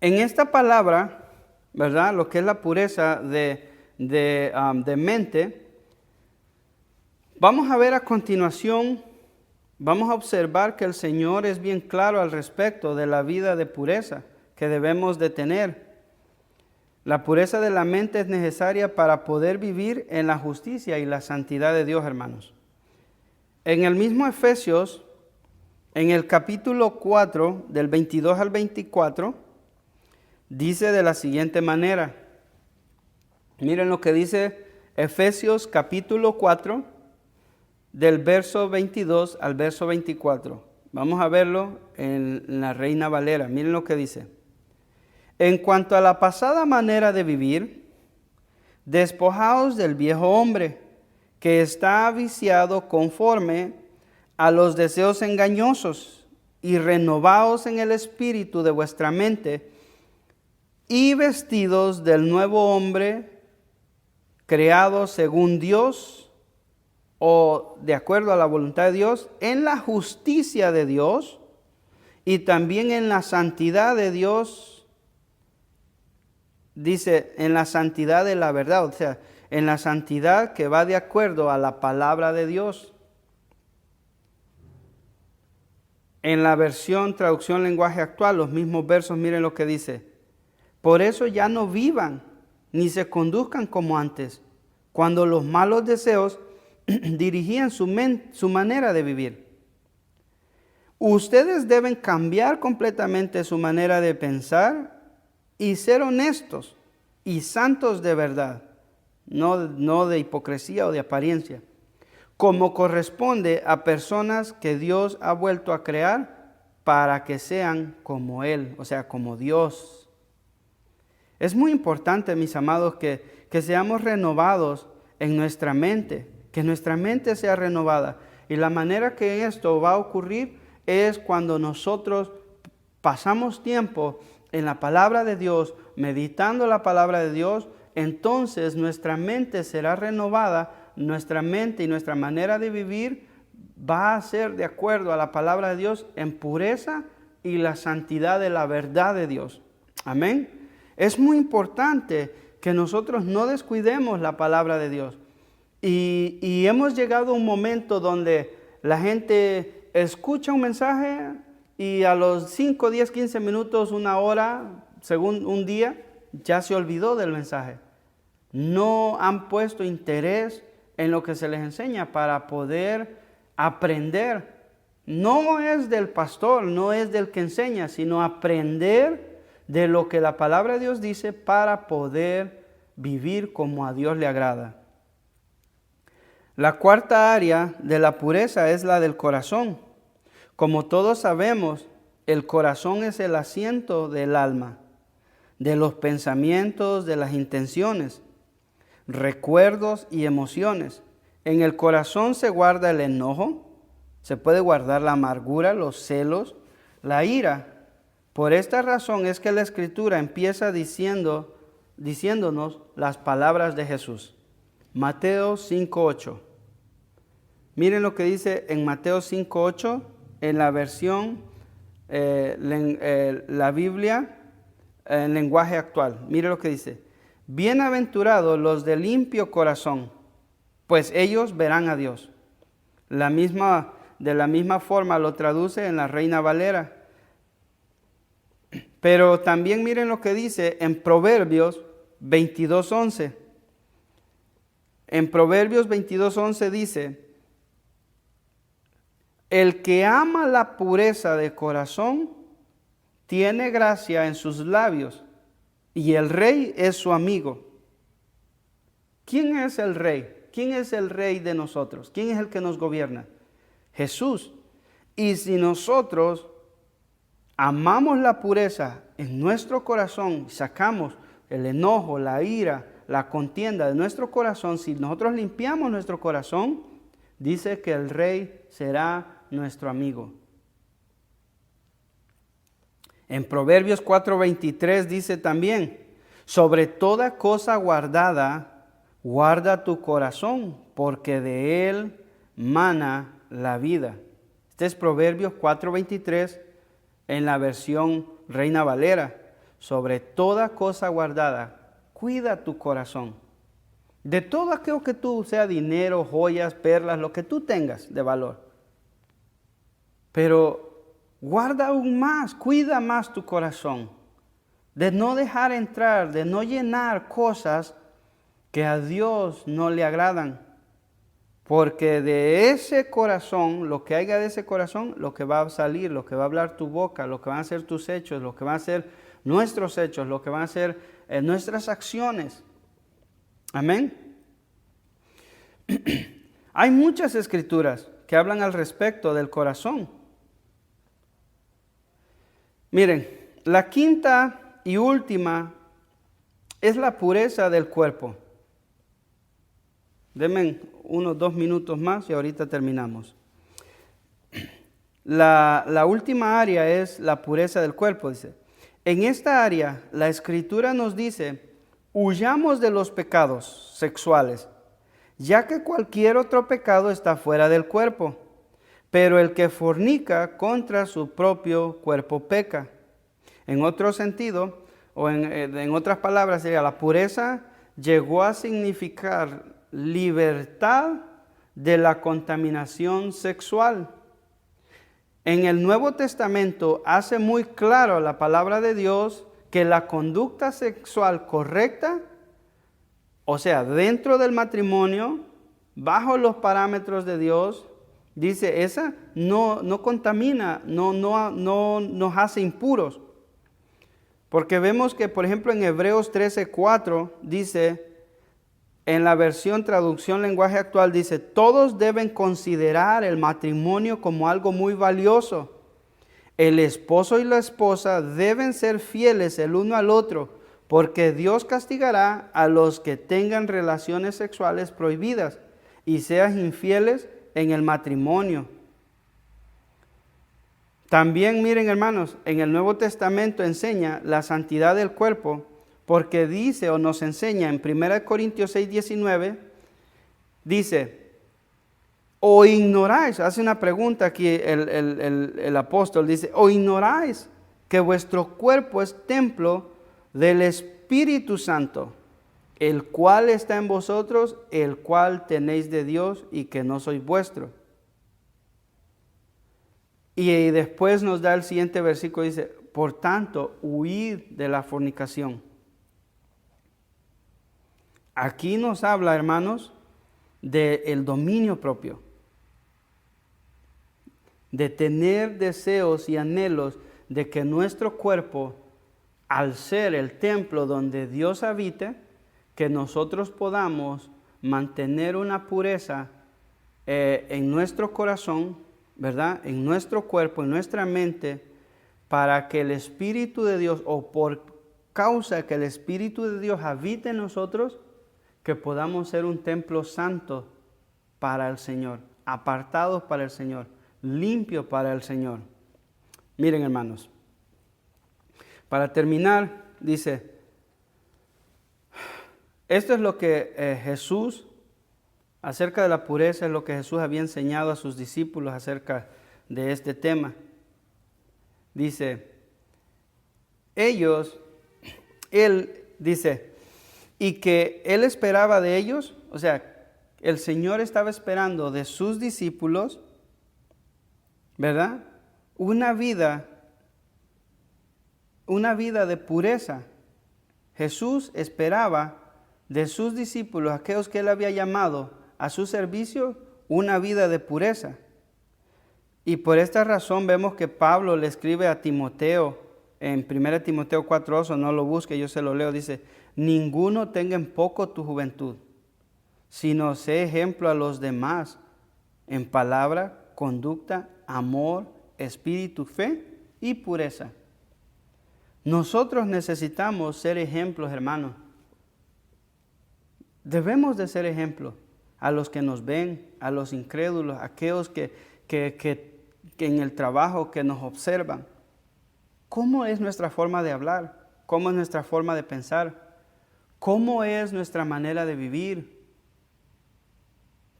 En esta palabra, ¿verdad? Lo que es la pureza de mente, vamos a ver a continuación, vamos a observar que el Señor es bien claro al respecto de la vida de pureza que debemos de tener. La pureza de la mente es necesaria para poder vivir en la justicia y la santidad de Dios, hermanos. En el mismo Efesios, en el capítulo 4, del 22 al 24, dice de la siguiente manera. Miren lo que dice Efesios capítulo 4, del verso 22 al verso 24. Vamos a verlo en la Reina Valera. Miren lo que dice. En cuanto a la pasada manera de vivir, despojaos del viejo hombre, que está viciado conforme a los deseos engañosos, y renovaos en el espíritu de vuestra mente, y vestidos del nuevo hombre, creado según Dios, o de acuerdo a la voluntad de Dios, en la justicia de Dios, y también en la santidad de Dios. Dice, en la santidad de la verdad, o sea, en la santidad que va de acuerdo a la palabra de Dios. En la versión, traducción, lenguaje actual, los mismos versos, miren lo que dice. Por eso ya no vivan, ni se conduzcan como antes, cuando los malos deseos dirigían su manera de vivir. Ustedes deben cambiar completamente su manera de pensar y ser honestos y santos de verdad, no de hipocresía o de apariencia, como corresponde a personas que Dios ha vuelto a crear para que sean como Él, o sea, como Dios. Es muy importante, mis amados, que seamos renovados en nuestra mente, que nuestra mente sea renovada. Y la manera que esto va a ocurrir es cuando nosotros pasamos tiempo en la palabra de Dios, meditando la palabra de Dios. Entonces nuestra mente será renovada, nuestra mente y nuestra manera de vivir va a ser de acuerdo a la palabra de Dios en pureza y la santidad de la verdad de Dios. Amén. Es muy importante que nosotros no descuidemos la palabra de Dios. Y hemos llegado a un momento donde la gente escucha un mensaje y a los 5, 10, 15 minutos, una hora, según un día, ya se olvidó del mensaje. No han puesto interés en lo que se les enseña para poder aprender. No es del pastor, no es del que enseña, sino aprender de lo que la palabra de Dios dice para poder vivir como a Dios le agrada. La cuarta área de la pureza es la del corazón. Como todos sabemos, el corazón es el asiento del alma, de los pensamientos, de las intenciones, recuerdos y emociones. En el corazón se guarda el enojo, se puede guardar la amargura, los celos, la ira. Por esta razón es que la Escritura empieza diciéndonos las palabras de Jesús. Mateo 5:8. Miren lo que dice en Mateo 5:8, en la versión, la Biblia, en lenguaje actual. Miren lo que dice. Bienaventurados los de limpio corazón, pues ellos verán a Dios. De la misma forma lo traduce en la Reina Valera. Pero también miren lo que dice en Proverbios 22:11. En Proverbios 22:11 dice: el que ama la pureza de corazón tiene gracia en sus labios, y el rey es su amigo. ¿Quién es el rey? ¿Quién es el rey de nosotros? ¿Quién es el que nos gobierna? Jesús. Y si nosotros amamos la pureza en nuestro corazón, sacamos el enojo, la ira, la contienda de nuestro corazón, si nosotros limpiamos nuestro corazón, dice que el Rey será nuestro amigo. En Proverbios 4:23 dice también, sobre toda cosa guardada, guarda tu corazón, porque de él mana la vida. Este es Proverbios 4:23 en la versión Reina Valera. Sobre toda cosa guardada, cuida tu corazón. De todo aquello que tú, sea dinero, joyas, perlas, lo que tú tengas de valor. Pero guarda aún más, cuida más tu corazón. De no dejar entrar, de no llenar cosas que a Dios no le agradan. Porque de ese corazón, lo que haya de ese corazón, lo que va a salir, lo que va a hablar tu boca, lo que van a ser tus hechos, lo que van a ser nuestros hechos, lo que van a ser nuestras acciones. Amén. Hay muchas escrituras que hablan al respecto del corazón. Miren, la quinta y última es la pureza del cuerpo. Denme unos 2 minutos más y ahorita terminamos. La última área es la pureza del cuerpo, dice. En esta área, la Escritura nos dice, huyamos de los pecados sexuales, ya que cualquier otro pecado está fuera del cuerpo, pero el que fornica contra su propio cuerpo peca. En otro sentido, o en otras palabras, sería la pureza llegó a significar libertad de la contaminación sexual. En el Nuevo Testamento hace muy claro la palabra de Dios que la conducta sexual correcta, o sea, dentro del matrimonio, bajo los parámetros de Dios, dice, esa no contamina, no nos hace impuros. Porque vemos que, por ejemplo, en Hebreos 13:4 dice, en la versión traducción lenguaje actual dice, todos deben considerar el matrimonio como algo muy valioso. El esposo y la esposa deben ser fieles el uno al otro, porque Dios castigará a los que tengan relaciones sexuales prohibidas y sean infieles en el matrimonio. También miren, hermanos, en el Nuevo Testamento enseña la santidad del cuerpo, porque dice o nos enseña en 1 Corintios 6:19, dice, o ignoráis, hace una pregunta aquí el apóstol, dice, o ignoráis que vuestro cuerpo es templo del Espíritu Santo, el cual está en vosotros, el cual tenéis de Dios y que no sois vuestro. Y después nos da el siguiente versículo, dice, por tanto, huid de la fornicación. Aquí nos habla, hermanos, del dominio propio, de tener deseos y anhelos de que nuestro cuerpo, al ser el templo donde Dios habita, que nosotros podamos mantener una pureza en nuestro corazón, ¿verdad? En nuestro cuerpo, en nuestra mente, para que el Espíritu de Dios, o por causa que el Espíritu de Dios habite en nosotros, que podamos ser un templo santo para el Señor, apartados para el Señor, limpios para el Señor. Miren, hermanos, para terminar, dice, esto es lo que Jesús, acerca de la pureza, es lo que Jesús había enseñado a sus discípulos acerca de este tema. Dice, Él dice, y que Él esperaba de ellos, o sea, el Señor estaba esperando de sus discípulos, ¿verdad? Una vida de pureza. Jesús esperaba de sus discípulos, aquellos que Él había llamado a su servicio, una vida de pureza. Y por esta razón vemos que Pablo le escribe a Timoteo, en 1 Timoteo 4:8, no lo busque, yo se lo leo, dice, ninguno tenga en poco tu juventud, sino sé ejemplo a los demás en palabra, conducta, amor, espíritu, fe y pureza. Nosotros necesitamos ser ejemplos, hermanos. Debemos de ser ejemplos a los que nos ven, a los incrédulos, a aquellos que en el trabajo que nos observan. ¿Cómo es nuestra forma de hablar? ¿Cómo es nuestra forma de pensar? ¿Cómo es nuestra manera de vivir?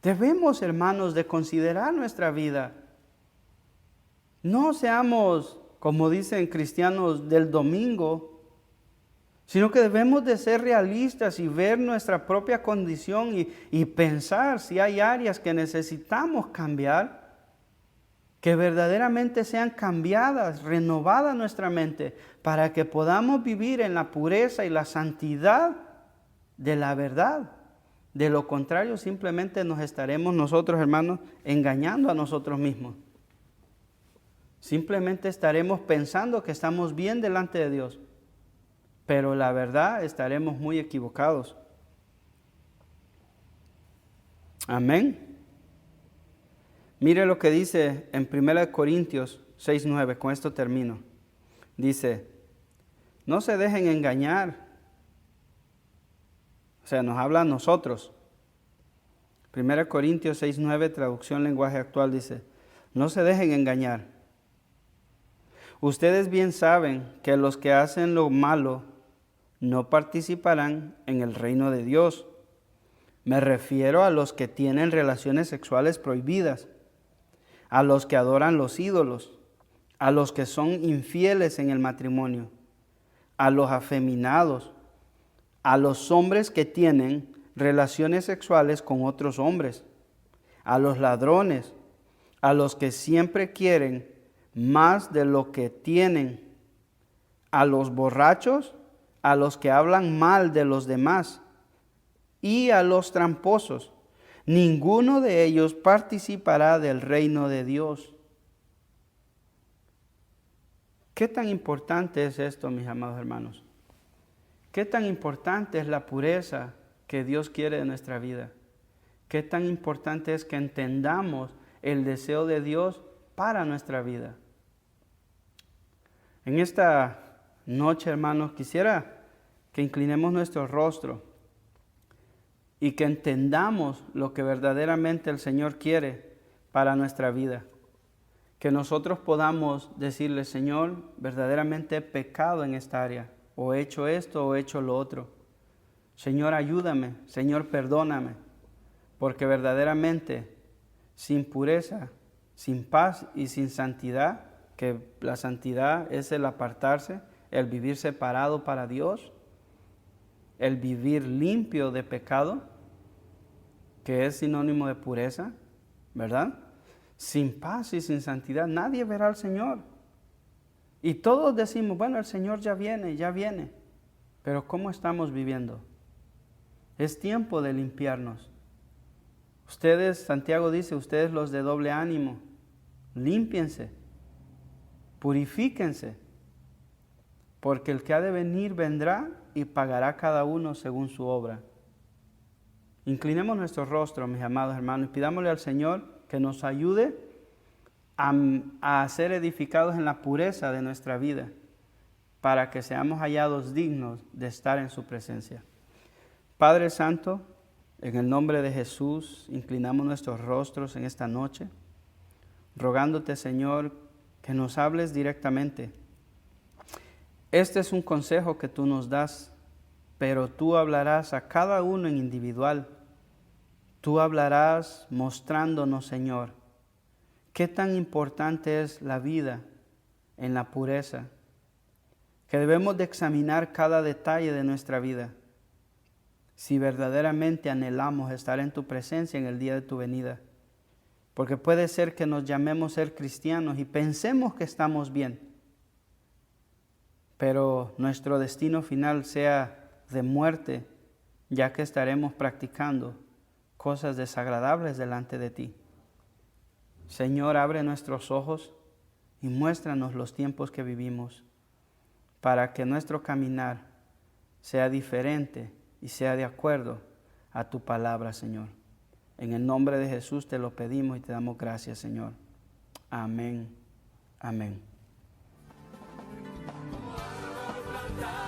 Debemos, hermanos, de considerar nuestra vida. No seamos, como dicen cristianos, del domingo, sino que debemos de ser realistas y ver nuestra propia condición y pensar si hay áreas que necesitamos cambiar, que verdaderamente sean cambiadas, renovada nuestra mente, para que podamos vivir en la pureza y la santidad de la verdad. De lo contrario, simplemente nos estaremos nosotros, hermanos, engañando a nosotros mismos. Simplemente estaremos pensando que estamos bien delante de Dios, pero la verdad estaremos muy equivocados. Amén. Mire lo que dice en 1 Corintios 6:9, con esto termino. Dice, no se dejen engañar. O sea, nos habla a nosotros. 1 Corintios 6:9, traducción lenguaje actual, dice, no se dejen engañar. Ustedes bien saben que los que hacen lo malo no participarán en el reino de Dios. Me refiero a los que tienen relaciones sexuales prohibidas, a los que adoran los ídolos, a los que son infieles en el matrimonio, a los afeminados, a los hombres que tienen relaciones sexuales con otros hombres, a los ladrones, a los que siempre quieren más de lo que tienen, a los borrachos, a los que hablan mal de los demás y a los tramposos. Ninguno de ellos participará del reino de Dios. ¿Qué tan importante es esto, mis amados hermanos? ¿Qué tan importante es la pureza que Dios quiere de nuestra vida? ¿Qué tan importante es que entendamos el deseo de Dios para nuestra vida? En esta noche, hermanos, quisiera que inclinemos nuestro rostro y que entendamos lo que verdaderamente el Señor quiere para nuestra vida. Que nosotros podamos decirle, Señor, verdaderamente he pecado en esta área, o he hecho esto o he hecho lo otro. Señor, ayúdame, Señor, perdóname, porque verdaderamente sin pureza, sin paz y sin santidad, que la santidad es el apartarse, el vivir separado para Dios, el vivir limpio de pecado, que es sinónimo de pureza, ¿verdad? Sin paz y sin santidad nadie verá al Señor. Y todos decimos, bueno, el Señor ya viene. Pero ¿cómo estamos viviendo? Es tiempo de limpiarnos. Ustedes, Santiago dice, ustedes los de doble ánimo, límpiense, purifíquense, porque el que ha de venir vendrá y pagará cada uno según su obra. Inclinemos nuestro rostro, mis amados hermanos, y pidámosle al Señor que nos ayude a ser edificados en la pureza de nuestra vida, para que seamos hallados dignos de estar en su presencia. Padre Santo, en el nombre de Jesús, inclinamos nuestros rostros en esta noche, rogándote, Señor, que nos hables directamente. Este es un consejo que tú nos das, pero tú hablarás a cada uno en individual. Tú hablarás mostrándonos, Señor, qué tan importante es la vida en la pureza, que debemos de examinar cada detalle de nuestra vida, si verdaderamente anhelamos estar en tu presencia en el día de tu venida. Porque puede ser que nos llamemos ser cristianos y pensemos que estamos bien, pero nuestro destino final sea de muerte, ya que estaremos practicando cosas desagradables delante de ti. Señor, abre nuestros ojos y muéstranos los tiempos que vivimos, para que nuestro caminar sea diferente y sea de acuerdo a tu palabra, Señor. En el nombre de Jesús te lo pedimos y te damos gracias, Señor. Amén. Amén. cantar.